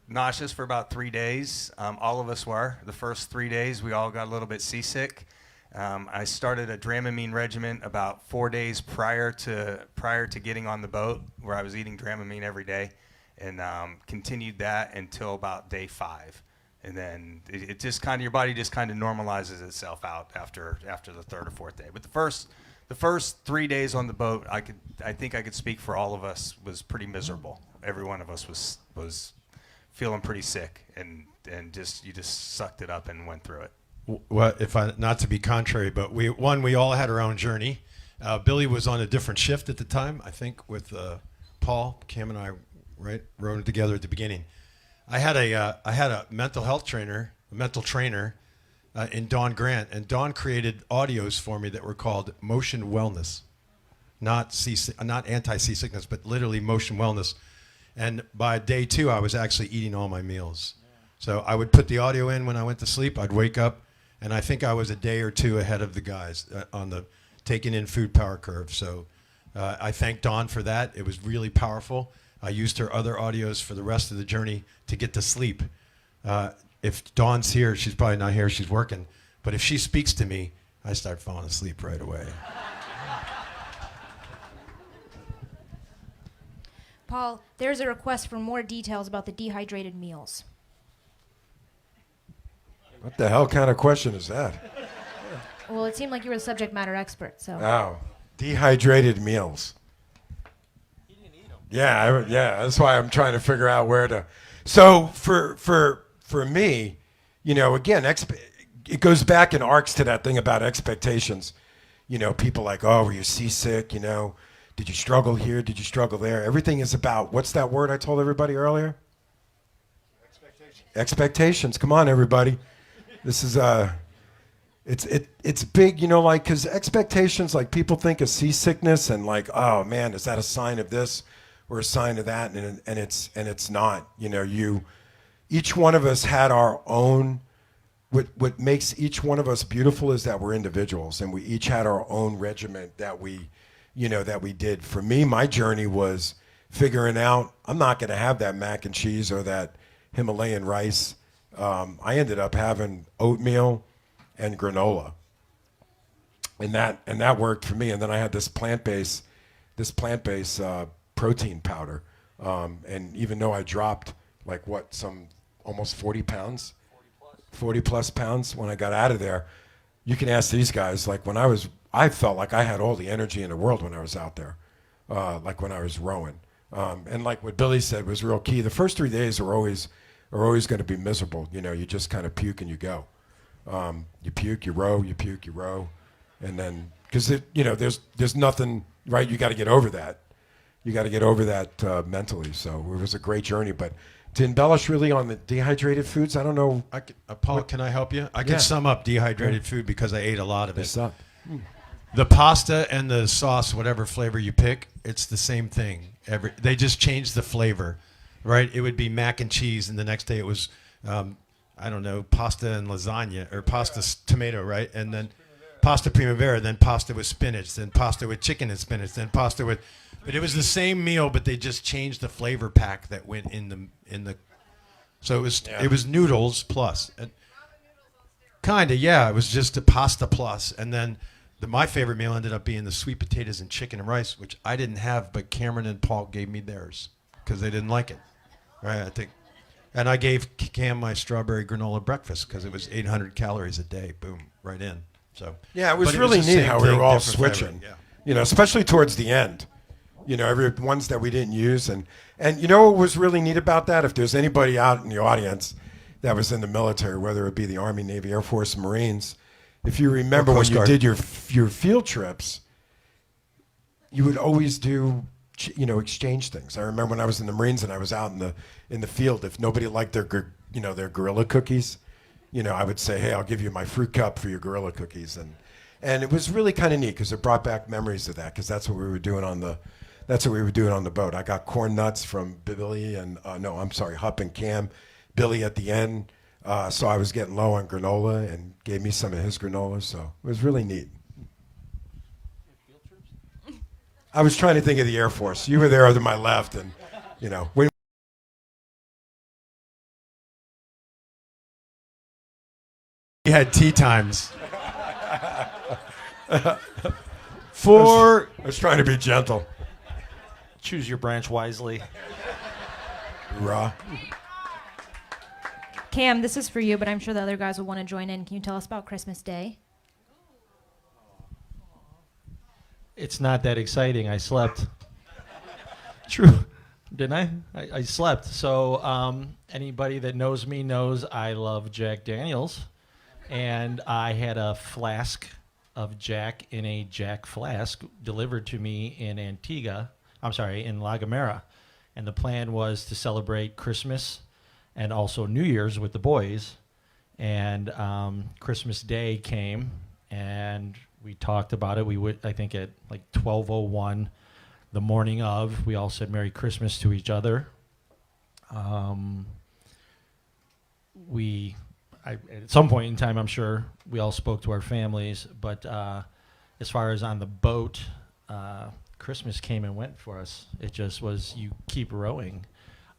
nauseous for about 3 days. All of us were. The first 3 days, we all got a little bit seasick. I started a Dramamine regimen about 4 days prior to getting on the boat, where I was eating Dramamine every day, and continued that until about day 5. And then it just kind of, your body just kind of normalizes itself out after the third or fourth day. But the first 3 days on the boat, I think I could speak for all of us, was pretty miserable. Every one of us was feeling pretty sick, and you just sucked it up and went through it. Well, not to be contrary, but we all had our own journey. Billy was on a different shift at the time, I think, with Paul. Cam and I, right, rode together at the beginning. I had a mental trainer in Don Grant, and Don created audios for me that were called Motion Wellness, not anti-seasickness, but literally Motion Wellness. And by day 2, I was actually eating all my meals. So I would put the audio in when I went to sleep. I'd wake up, and I think I was a day or 2 ahead of the guys on the taking in food power curve. So I thank Dawn for that. It was really powerful. I used her other audios for the rest of the journey to get to sleep. If Dawn's here, she's probably not here. She's working. But if she speaks to me, I start falling asleep right away. Paul, there's a request for more details about the dehydrated meals. What the hell kind of question is that? Well, it seemed like you were the subject matter expert, so. Oh, dehydrated meals. He didn't eat them. Yeah, that's why I'm trying to figure out where to. So for me, again, it goes back in arcs to that thing about expectations. People like, oh, were you seasick? Did you struggle here? Did you struggle there? Everything is about, what's that word I told everybody earlier? Expectations. Come on, everybody. This is it's big, because expectations, like people think of seasickness and like, oh man, is that a sign of this or a sign of that? And it's not. Each one of us had our own. What makes each one of us beautiful is that we're individuals, and we each had our own regiment that we did. For me, my journey was figuring out I'm not going to have that mac and cheese or that Himalayan rice. I ended up having oatmeal and granola, and that worked for me. And then I had this plant-based protein powder. And even though I dropped some almost 40 pounds, 40 plus pounds when I got out of there, you can ask these guys. I felt like I had all the energy in the world when I was out there, like when I was rowing. And like what Billy said was real key. The first 3 days are always going to be miserable. You just kind of puke and you go. You puke, you row, you puke, you row. And then, because there's nothing, right? You got to get over that. You got to get over that mentally. So it was a great journey. But to embellish really on the dehydrated foods, I don't know. Paul, can I help you? I can sum up dehydrated food because I ate a lot of it. This up. The pasta and the sauce, whatever flavor you pick, it's the same thing. They just changed the flavor, right? It would be mac and cheese, and the next day it was, pasta and lasagna, or pasta tomato, right? And then pasta primavera, then pasta with spinach, then pasta with chicken and spinach, then pasta with... But it was the same meal, but they just changed the flavor pack that went in the. So it was noodles plus. Kind of, yeah. It was just a pasta plus, and then my favorite meal ended up being the sweet potatoes and chicken and rice, which I didn't have, but Cameron and Paul gave me theirs because they didn't like it, right? I think, and I gave Cam my strawberry granola breakfast because it was 800 calories a day. Boom, right in. So yeah, it was really neat how we were all switching. Yeah. Especially towards the end. Every ones that we didn't use, and what was really neat about that? If there's anybody out in the audience that was in the military, whether it be the Army, Navy, Air Force, Marines, if you remember when you did your field trips, you would always do exchange things. I remember when I was in the Marines and I was out in the field. If nobody liked their gorilla cookies, I would say, hey, I'll give you my fruit cup for your gorilla cookies, and it was really kind of neat because it brought back memories of that, because that's what we were doing on the boat. I got corn nuts from Billy and Hup and Cam, Billy at the end. So I was getting low on granola and gave me some of his granola. So it was really neat. I was trying to think of the Air Force. You were there to my left, and when We had tea times. I was trying to be gentle. Choose your branch wisely. Raw. Cam, this is for you, but I'm sure the other guys will want to join in. Can you tell us about Christmas Day? It's not that exciting. I slept. True. Didn't I? I slept. So anybody that knows me knows I love Jack Daniels. And I had a flask of Jack in a Jack flask delivered to me in Antigua. In La Gomera. And the plan was to celebrate Christmas and also New Year's with the boys. And Christmas Day came, and we talked about it. We would, I think, at like 12:01, the morning of, we all said Merry Christmas to each other. At some point in time, I'm sure we all spoke to our families. But as far as on the boat, Christmas came and went for us. It just was, you keep rowing.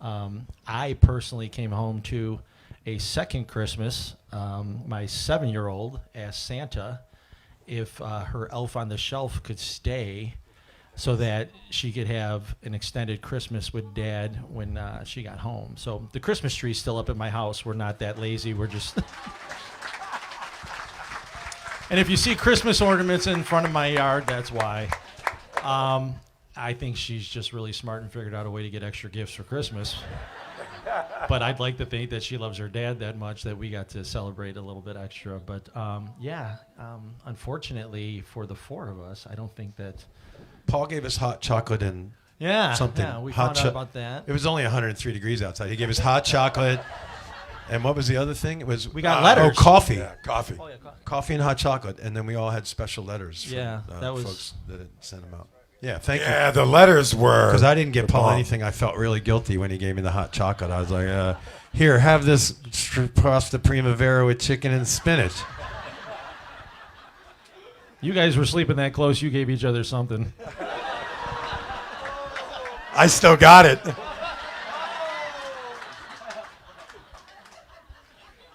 I personally came home to a second Christmas. My 7-year-old asked Santa if her elf on the shelf could stay so that she could have an extended Christmas with Dad when she got home. So the Christmas tree's still up at my house. We're not that lazy. We're just... And if you see Christmas ornaments in front of my yard, that's why. I think she's just really smart and figured out a way to get extra gifts for Christmas. But I'd like to think that she loves her dad that much that we got to celebrate a little bit extra. But unfortunately for the four of us, I don't think that... Paul gave us hot chocolate and something. Yeah, we hot found out about that. It was only 103 degrees outside. He gave us hot chocolate. And what was the other thing? It was We got letters. Oh, coffee. Yeah, coffee. Oh, yeah, Coffee and hot chocolate. And then we all had special letters from that was... folks that sent them out. Yeah, thank you. Yeah, the letters were... Because I didn't get Paul bomb. anything. I felt really guilty when he gave me the hot chocolate. I was like, here, have this pasta primavera with chicken and spinach. You guys were sleeping that close. You gave each other something. I still got it.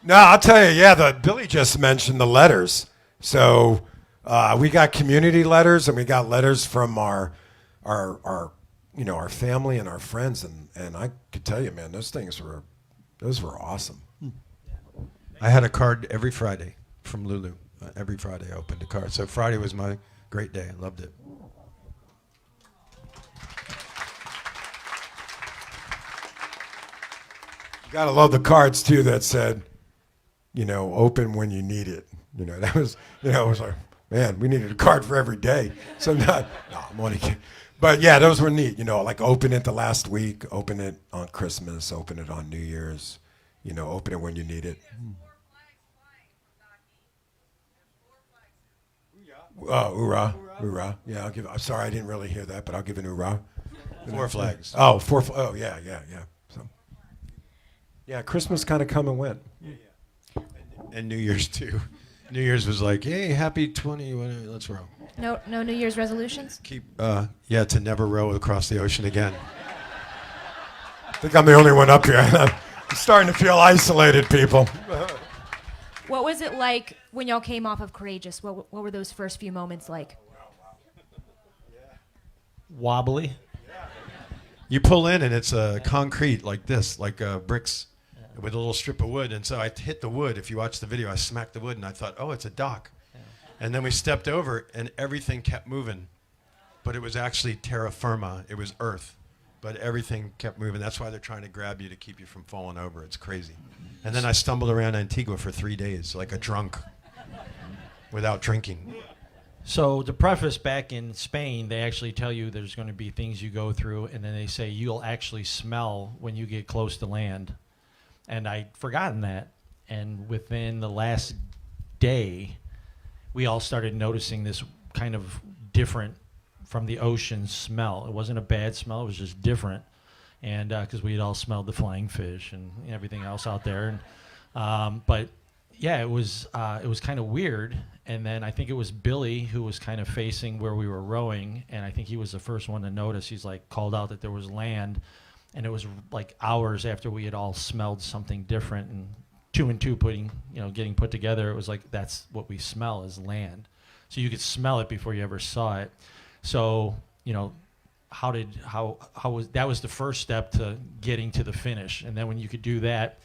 No, I'll tell you, Billy just mentioned the letters. So we got community letters, and we got letters from our family and our friends, and I could tell you, man, those were awesome. I had a card every Friday from Lulu. Every Friday I opened a card. So Friday was my great day. I loved it. You gotta love the cards too that said, open when you need it. That was, it was like, man, we needed a card for every day. So I'm only kidding. But yeah, those were neat. Like open it the last week, open it on Christmas, open it on New Year's, open it when you need it. Oh, hoorah, hoorah. Yeah, I'm sorry, I didn't really hear that, but I'll give an hoorah. 4 flags. Oh, oh, yeah. So, yeah, Christmas kind of come and went. And New Year's too. New Year's was like, hey, happy 20, let's row. No New Year's resolutions? To never row across the ocean again. I think I'm the only one up here. I'm starting to feel isolated, people. What was it like when y'all came off of Courageous? What were those first few moments like? Wobbly. You pull in and it's concrete like this, like bricks with a little strip of wood. And so I hit the wood. If you watch the video, I smacked the wood and I thought, oh, it's a dock. Yeah. And then we stepped over and everything kept moving. But it was actually terra firma. It was earth. But everything kept moving. That's why they're trying to grab you to keep you from falling over. It's crazy. And then I stumbled around Antigua for 3 days like a drunk without drinking. So to preface, back in Spain, they actually tell you there's going to be things you go through, and then they say you'll actually smell when you get close to land. And I'd forgotten that. And within the last day, we all started noticing this kind of different from the ocean smell. It wasn't a bad smell, it was just different. And because we had all smelled the flying fish and everything else out there. And, but yeah, it was kind of weird. And then I think it was Billy who was kind of facing where we were rowing, and I think he was the first one to notice. He's like called out that there was land, and it was like hours after we had all smelled something different, and two and two getting put together. It was like, that's what we smell is land. So you could smell it before you ever saw it. So that was the first step to getting to the finish. And then when you could do that,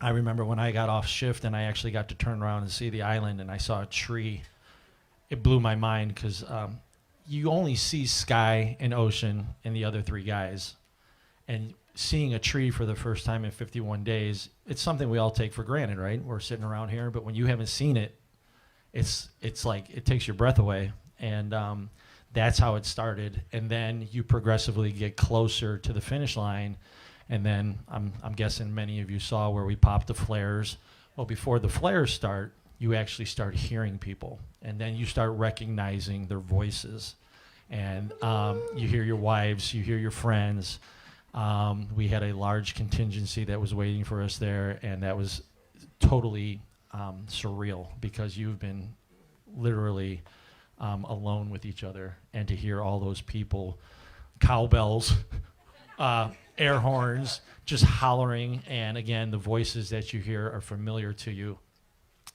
I remember when I got off shift and I actually got to turn around and see the island, and I saw a tree. It blew my mind because you only see sky and ocean and the other three guys. And seeing a tree for the first time in 51 days, it's something we all take for granted, right? We're sitting around here, but when you haven't seen it, it's like it takes your breath away. And that's how it started. And then you progressively get closer to the finish line. And then I'm guessing many of you saw where we popped the flares. Well, before the flares start, you actually start hearing people. And then you start recognizing their voices. And you hear your wives, you hear your friends. We had a large contingency that was waiting for us there, and that was totally surreal because you've been literally alone with each other. And to hear all those people, cowbells, air horns, just hollering, and again, the voices that you hear are familiar to you,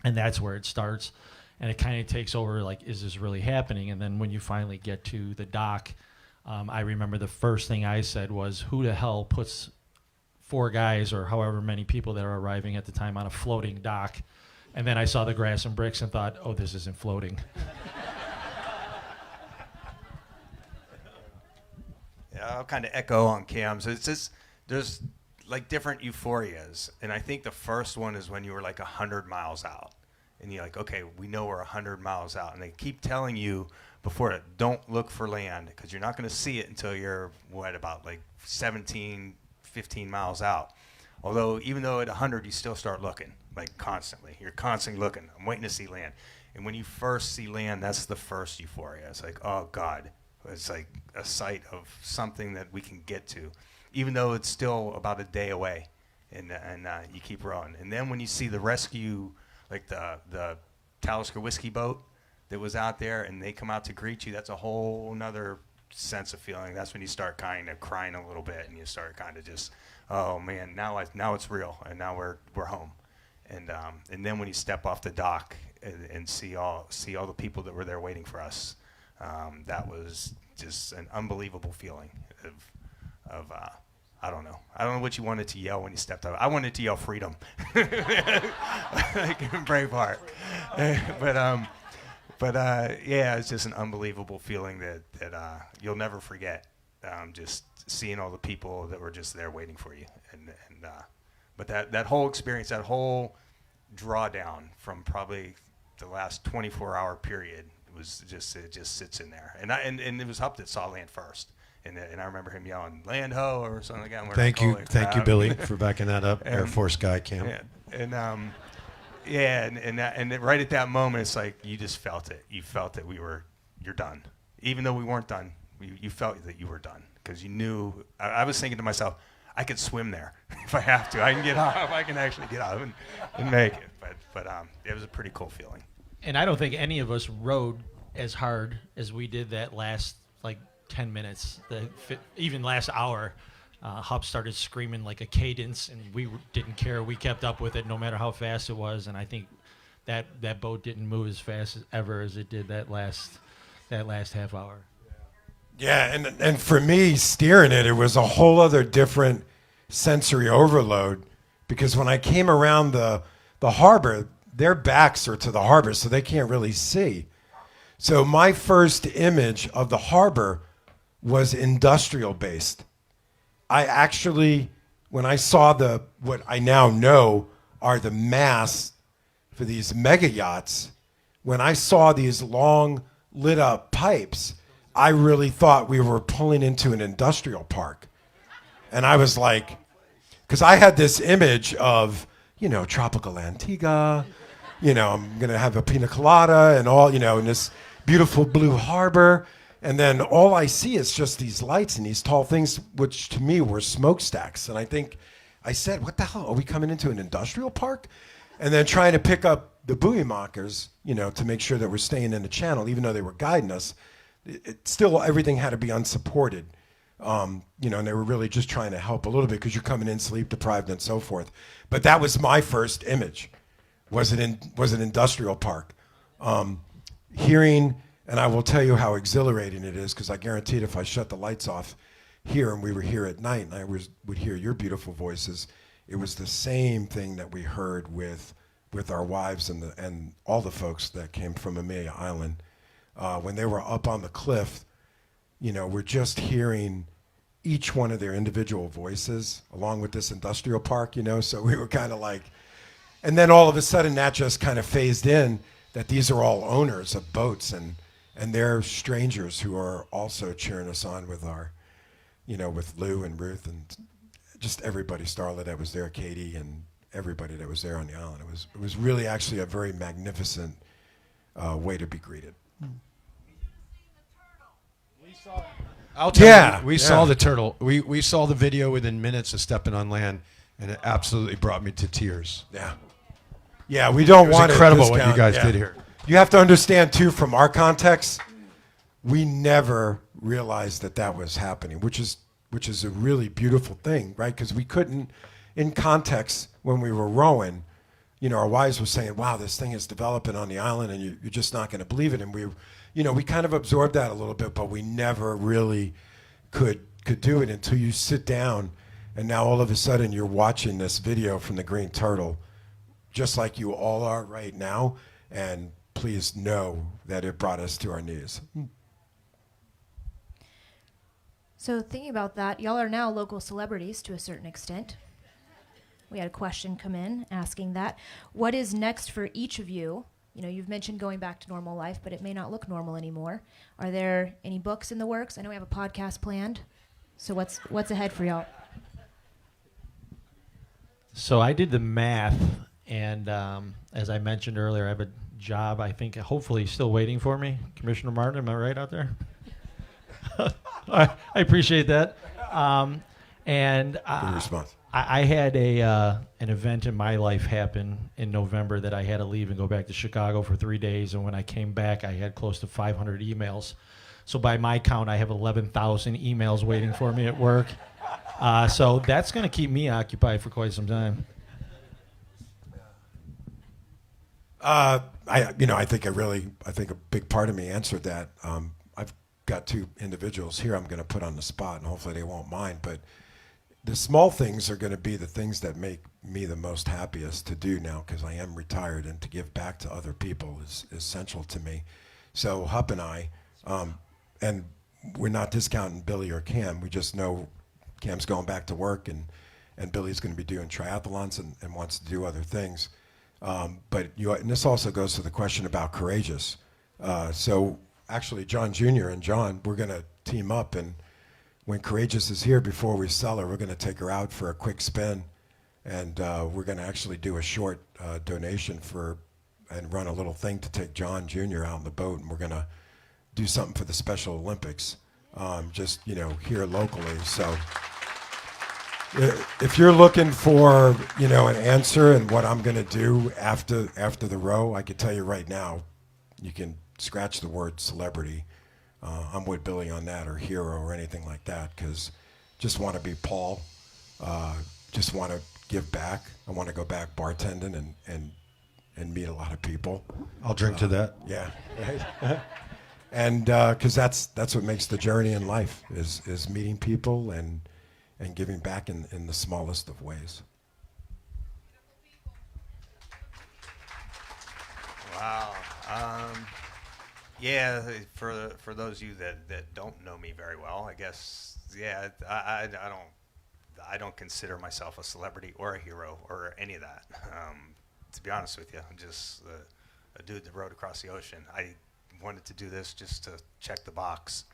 and that's where it starts. And it kind of takes over, like, is this really happening? And then when you finally get to the dock, I remember the first thing I said was, who the hell puts 4 guys or however many people that are arriving at the time on a floating dock? And then I saw the grass and bricks and thought, oh, this isn't floating. I'll kind of echo on Cam's. It's just, there's like different euphorias. And I think the first one is when you were like 100 miles out. And you're like, okay, we know we're 100 miles out. And they keep telling you before it, don't look for land because you're not going to see it until you're, about like 17, 15 miles out. Although, even though at 100, you still start looking, like constantly. You're constantly looking. I'm waiting to see land. And when you first see land, that's the first euphoria. It's like, oh, God. It's like a sight of something that we can get to, even though it's still about a day away, and you keep rowing. And then when you see the rescue, like the Talisker Whisky boat that was out there, and they come out to greet you, that's a whole nother sense of feeling. That's when you start kind of crying a little bit, and you start kind of just, oh man, now it's real, and now we're home. And then when you step off the dock and see all the people that were there waiting for us. That was just an unbelievable feeling of I don't know what you wanted to yell when you stepped out. I wanted to yell freedom, like Braveheart. But yeah, it's just an unbelievable feeling that you'll never forget. Just seeing all the people that were just there waiting for you, but that whole experience, that whole drawdown from probably the last 24-hour period. It just sits in there, and it was Hup that saw land first, and I remember him yelling "land ho" or something like that. Thank you, Billy, for backing that up. Air Force guy, Cam. Yeah, and right at that moment, it's like you just felt it. You felt that you're done, even though we weren't done. You felt that you were done because you knew. I was thinking to myself, I could swim there if I have to. I can get off. I can actually get out and make it. But it was a pretty cool feeling. And I don't think any of us rowed as hard as we did that last, 10 minutes, even last hour. Hup started screaming like a cadence, and we didn't care. We kept up with it no matter how fast it was, and I think that boat didn't move as fast as it did that last half hour. Yeah, and for me, steering it was a whole other different sensory overload because when I came around the harbor, their backs are to the harbor, so they can't really see. So my first image of the harbor was industrial based. I actually, when I saw what I now know are the masts for these mega yachts, when I saw these long lit up pipes, I really thought we were pulling into an industrial park. And I was like, because I had this image of, tropical Antigua, I'm going to have a pina colada and all, in this beautiful blue harbor. And then all I see is just these lights and these tall things, which to me were smokestacks. And I said, what the hell? Are we coming into an industrial park? And then trying to pick up the buoy mockers, to make sure that we're staying in the channel, even though they were guiding us. Still, everything had to be unsupported. And they were really just trying to help a little bit because you're coming in sleep deprived and so forth. But that was my first image, was an industrial park. Hearing, and I will tell you how exhilarating it is, because I guaranteed if I shut the lights off here and we were here at night and I would hear your beautiful voices, it was the same thing that we heard with our wives and all the folks that came from Amelia Island. When they were up on the cliff, we're just hearing each one of their individual voices along with this industrial park, so we were kind of like, and then all of a sudden that just kind of phased in that these are all owners of boats and they're strangers who are also cheering us on with our, with Lou and Ruth and just everybody, Starla that was there, Katie and everybody that was there on the island. It was really actually a very magnificent way to be greeted. I'll tell you, we saw the turtle. We saw the video within minutes of stepping on land, and it absolutely brought me to tears. Yeah, we don't want incredible what you guys did here. You have to understand too, from our context, we never realized that was happening, which is a really beautiful thing, right? Because we couldn't, in context, when we were rowing, our wives were saying, "Wow, this thing is developing on the island, and you're just not going to believe it." And we kind of absorbed that a little bit, but we never really could do it until you sit down, and now all of a sudden you're watching this video from the Green Turtle, just like you all are right now, and please know that it brought us to our knees. So thinking about that, y'all are now local celebrities to a certain extent. We had a question come in asking that. What is next for each of you? You've mentioned going back to normal life, but it may not look normal anymore. Are there any books in the works? I know we have a podcast planned. So what's ahead for y'all? So I did the math, and as I mentioned earlier, I have a job, I think, hopefully still waiting for me. Commissioner Martin, am I right out there? I appreciate that. Good response. I had an event in my life happen in November that I had to leave and go back to Chicago for 3 days, and when I came back, I had close to 500 emails. So by my count, I have 11,000 emails waiting for me at work. So that's going to keep me occupied for quite some time. I think a big part of me answered that. I've got two individuals here I'm going to put on the spot, and hopefully they won't mind, but the small things are going to be the things that make me the most happiest to do now, because I am retired, and to give back to other people is essential to me. So Hup and I, and we're not discounting Billy or Cam. We just know Cam's going back to work, and Billy's going to be doing triathlons and wants to do other things. But and this also goes to the question about courageous. So actually, John Jr. and John, we're going to team up, and when Courageous is here, before we sell her, we're going to take her out for a quick spin, and we're going to actually do a short donation and run a little thing to take John Jr. out on the boat, and we're going to do something for the Special Olympics, just here locally. So if you're looking for an answer and what I'm going to do after the row, I can tell you right now, you can scratch the word celebrity. I'm with Billy on that, or hero, or anything like that, because just want to be Paul. Just want to give back. I want to go back bartending and meet a lot of people. I'll drink to that. Yeah, and because that's what makes the journey in life is meeting people and giving back in the smallest of ways. Wow. Yeah, for those of you that don't know me very well, I guess, yeah, I don't consider myself a celebrity or a hero or any of that. To be honest with you, I'm just a dude that rowed across the ocean. I wanted to do this just to check the box,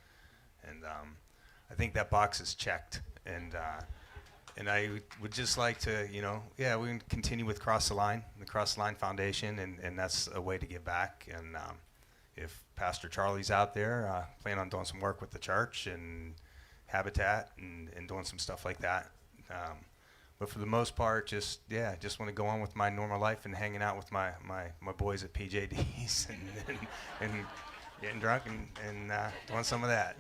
and I think that box is checked. And I would just like to, we can continue with Cross the Line, the Cross the Line Foundation, and that's a way to give back. And if Pastor Charlie's out there, plan on doing some work with the church and Habitat and doing some stuff like that. But for the most part, just want to go on with my normal life and hanging out with my boys at PJD's and getting drunk and doing some of that.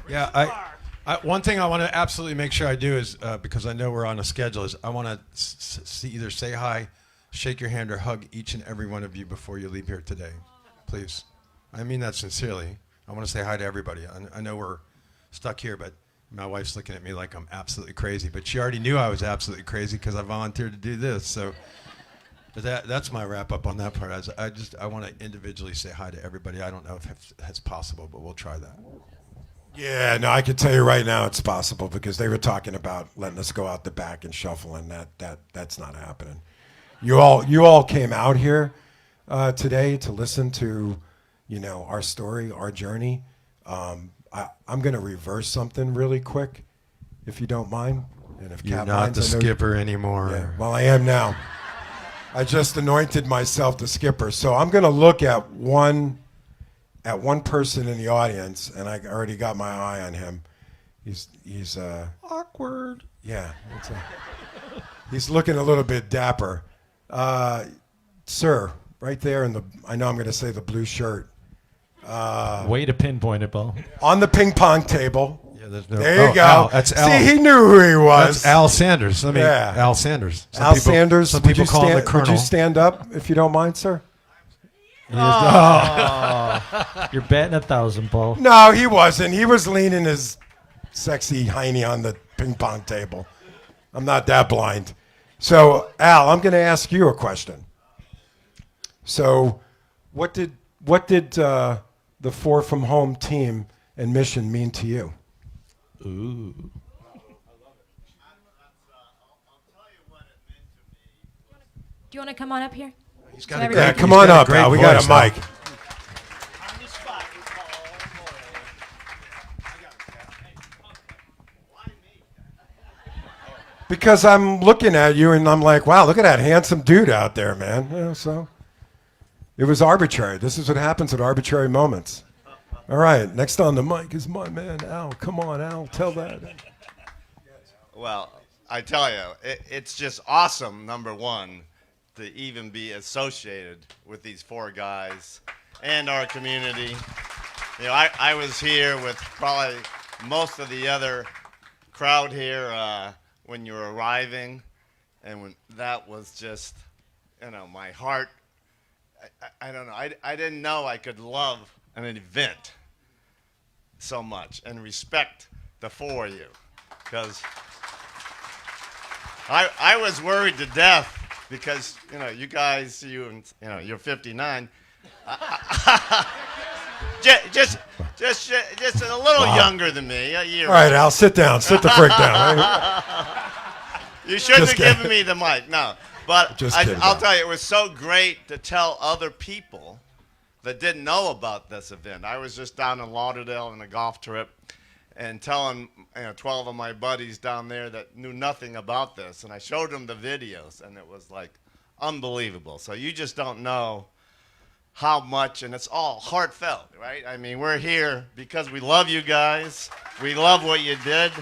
Yeah, one thing I want to absolutely make sure I do is, because I know we're on a schedule, is I want to either say hi, shake your hand, or hug each and every one of you before you leave here today. Please. I mean that sincerely. I want to say hi to everybody. I know we're stuck here, but my wife's looking at me like I'm absolutely crazy, but she already knew I was absolutely crazy because I volunteered to do this. So, but that's my wrap up on that part. I want to individually say hi to everybody. I don't know if that's possible, but we'll try that. Yeah, no, I can tell you right now it's possible because they were talking about letting us go out the back and shuffle, and that's not happening. You all came out here today to listen to, our story, our journey. I'm going to reverse something really quick, if you don't mind. And if You're Cat not minds, the I know skipper anymore. Yeah, well, I am now. I just anointed myself the skipper, so I'm going to look at one person in the audience, and I already got my eye on him. He's Awkward. yeah. He's looking a little bit dapper, sir. Right there I know I'm going to say the blue shirt. Way to pinpoint it, Bo. On the ping pong table. Yeah, there's There you go. Al, that's Al. See, he knew who he was. That's Al Sanders. Yeah. Al Sanders. Al Sanders. Some people call him the Would Colonel. you stand up if you don't mind, sir? You're betting 1,000, Bo. No, he wasn't. He was leaning his sexy hiney on the ping pong table. I'm not that blind. So, Al, I'm going to ask you a question. So, what did the FOAR from Home team and mission mean to you? Ooh. Do you want to come on up here? He's got So a great, Yeah, everybody- come he's on got a up, great Al. We got voice, a Al. mic. Because I'm looking at you and I'm like, wow, look at that handsome dude out there, man. So it was arbitrary. This is what happens at arbitrary moments. All right, next on the mic is my man, Al. Come on, Al, tell that. Well, I tell you, it's just awesome, number one, to even be associated with these four guys and our community. I was here with probably most of the other crowd here when you were arriving, and when that was just, my heart. I don't know. I didn't know I could love an event so much and respect the four of you, because I was worried to death because you guys, you're 59. Just a little younger than me, a year. All right, Al, sit down. Sit the frick down. You shouldn't Just have given kidding. me the mic. No, but Just kidding, I'll Al. tell you, it was so great to tell other people that didn't know about this event. I was just down in Lauderdale on a golf trip and telling 12 of my buddies down there that knew nothing about this, and I showed them the videos, and it was like unbelievable. So you just don't know how much, and it's all heartfelt, right? I mean, we're here because we love you guys. We love what you did.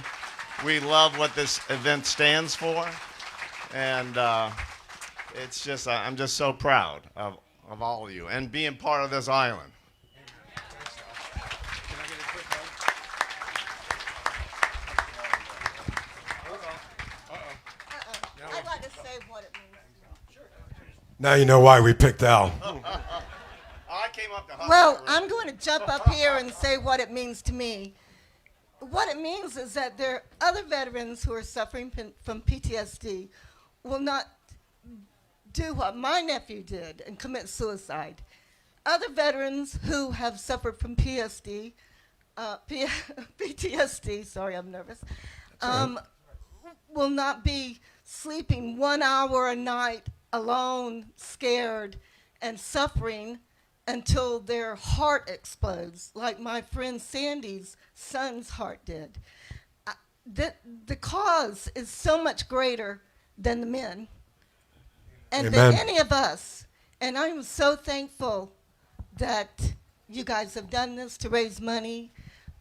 We love what this event stands for. And it's just, I'm just so proud of all of you and being part of this island. I'd like to say what it means. Now you know why we picked Al. I came up to Well, I'm going to jump up here and say what it means to me. What it means is that there are other veterans who are suffering from PTSD will not do what my nephew did and commit suicide. Other veterans who have suffered from PTSD, sorry, I'm nervous, will not be sleeping 1 hour a night alone, scared, and suffering until their heart explodes, like my friend Sandy's son's heart did. The cause is so much greater than the men and Amen. than any of us. And I'm so thankful that you guys have done this to raise money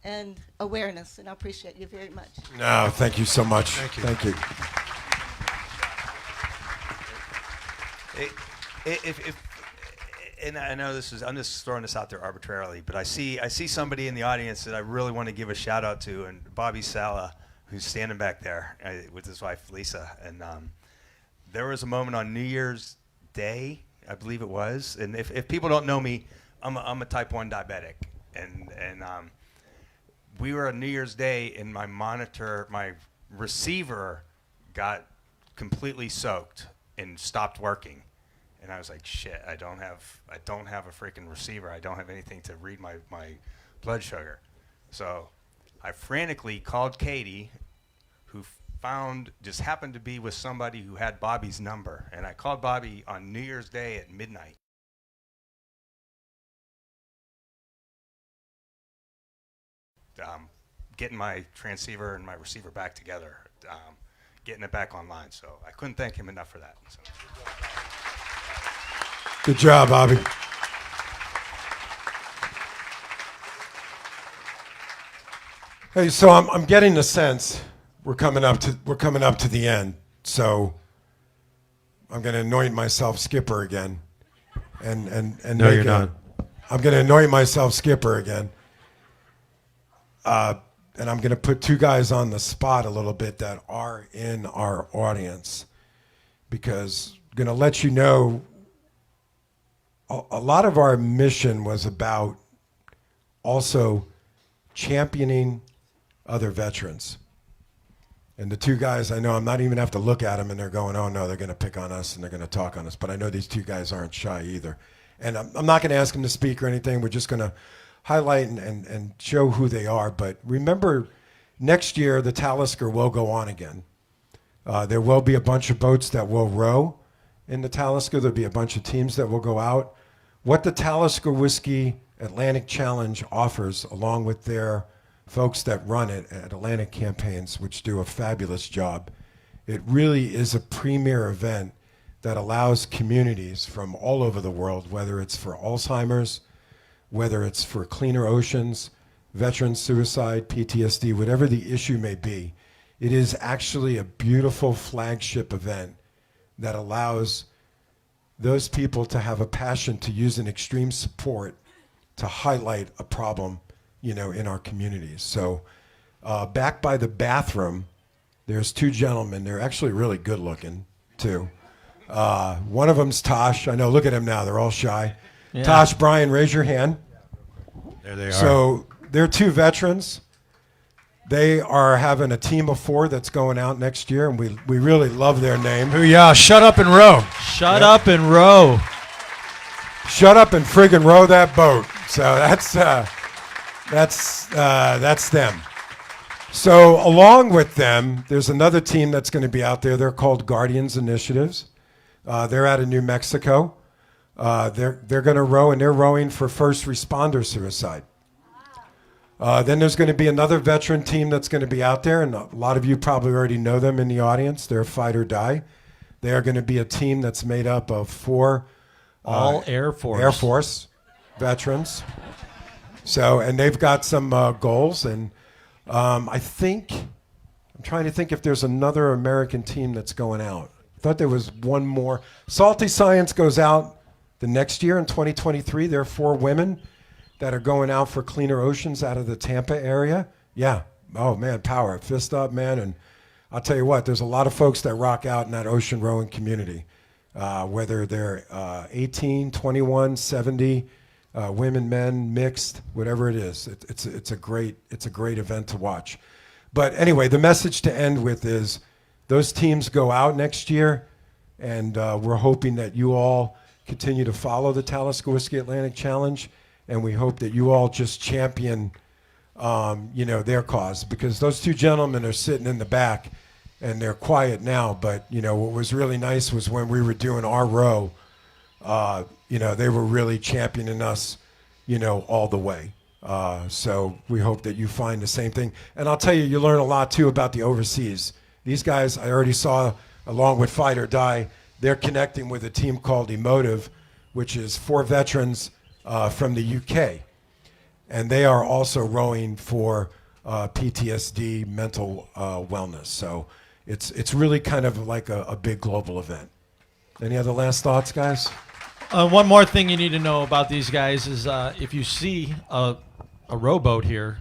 and awareness, and I appreciate you very much. No, thank you so much. Thank you. Thank you. And I know I'm just throwing this out there arbitrarily, but I see somebody in the audience that I really want to give a shout out to, and Bobby Sala, who's standing back there with his wife Lisa. And there was a moment on New Year's Day, I believe it was, and if people don't know me, I'm a type 1 diabetic, and we were on New Year's Day, and my receiver got completely soaked and stopped working. And I was like, shit, I don't have a freaking receiver. I don't have anything to read my blood sugar. So I frantically called Katie, who just happened to be with somebody who had Bobby's number. And I called Bobby on New Year's Day at midnight. Getting my transceiver and my receiver back together, getting it back online. So I couldn't thank him enough for that. So. Good job, Bobby. Hey, so I'm getting the sense we're coming up to the end. So I'm going to anoint myself skipper again, and No, you're not. I'm going to anoint myself skipper again, and I'm going to put two guys on the spot a little bit that are in our audience, because I'm going to let you know. A lot of our mission was about also championing other veterans. And the two guys, I know I'm not even have to look at them and they're going, oh no, they're going to pick on us and they're going to talk on us. But I know these two guys aren't shy either. And I'm not going to ask them to speak or anything. We're just going to highlight and show who they are. But remember, next year the Talisker will go on again. There will be a bunch of boats that will row in the Talisker. There'll be a bunch of teams that will go out. What the Talisker Whisky Atlantic Challenge offers, along with their folks that run it at Atlantic Campaigns, which do a fabulous job, it really is a premier event that allows communities from all over the world, whether it's for Alzheimer's, whether it's for cleaner oceans, veteran suicide, PTSD, whatever the issue may be. It is actually a beautiful flagship event that allows those people to have a passion to use an extreme support to highlight a problem, in our communities. So back by the bathroom, there's two gentlemen. They're actually really good looking too. One of them's Tosh. I know, look at him now. They're all shy. Yeah. Tosh, Brian, raise your hand. There they are. So they're two veterans. They are having a team of 4 that's going out next year, and we really love their name. Yeah, shut up and row. Shut up and row. Shut up and friggin' row that boat. So that's them. So along with them, there's another team that's going to be out there. They're called Guardians Initiatives. They're out of New Mexico. They're going to row, and they're rowing for first responder suicide. Then there's going to be another veteran team that's going to be out there, and a lot of you probably already know them in the audience. They're Fight or Die. They are going to be a team that's made up of 4 all Air Force veterans. So, and they've got some goals, and I'm trying to think if there's another American team that's going out. I thought there was one more. Salty Science goes out the next year in 2023. There are 4 women that are going out for cleaner oceans out of the Tampa area. Yeah. Oh, man, power. Fist up, man. And I'll tell you what, there's a lot of folks that rock out in that ocean rowing community, whether they're 18, 21, 70, women, men, mixed, whatever it is. It's a great event to watch. But anyway, the message to end with is those teams go out next year, and we're hoping that you all continue to follow the Talisker Whisky Atlantic Challenge. And we hope that you all just champion, their cause, because those two gentlemen are sitting in the back, and they're quiet now. But you know, what was really nice was when we were doing our row. You know, they were really championing us, you know, all the way. So we hope that you find the same thing. And I'll tell you, you learn a lot too about the overseas. These guys, I already saw, along with Fight or Die, they're connecting with a team called Emotive, which is 4 veterans from the UK. And they are also rowing for PTSD, mental wellness. So it's really kind of like a big global event. Any other last thoughts, guys? One more thing you need to know about these guys is if you see a rowboat here,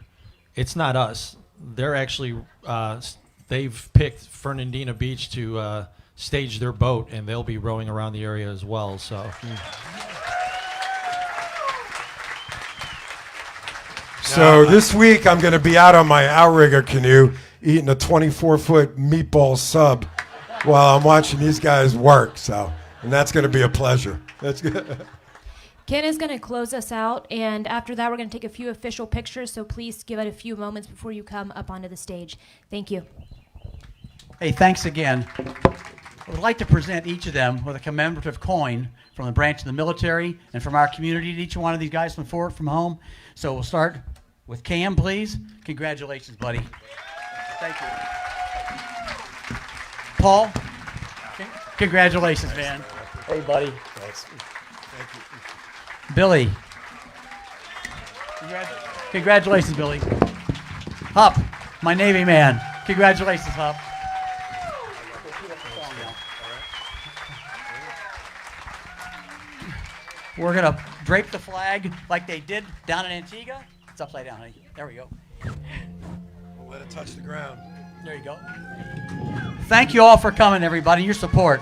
it's not us. They're actually, they've picked Fernandina Beach to stage their boat, and they'll be rowing around the area as well. So this week I'm going to be out on my outrigger canoe eating a 24-foot meatball sub while I'm watching these guys work. So, and that's going to be a pleasure. That's good. Ken is going to close us out, and after that we're going to take a few official pictures, so please give it a few moments before you come up onto the stage. Thank you. Hey, thanks again. I would like to present each of them with a commemorative coin from the branch of the military and from our community to each one of these guys from FOAR from Home. So we'll start with Cam, please. Congratulations, buddy. Thank you. Paul, congratulations, man. Hey, buddy. Thanks. Thank you. Billy. Congratulations, Billy. Hup, my Navy man. Congratulations, Hup. We're going to drape the flag like they did down in Antigua. It's upside down, honey. There we go. We'll let it touch the ground. There you go. Thank you all for coming, everybody, your support.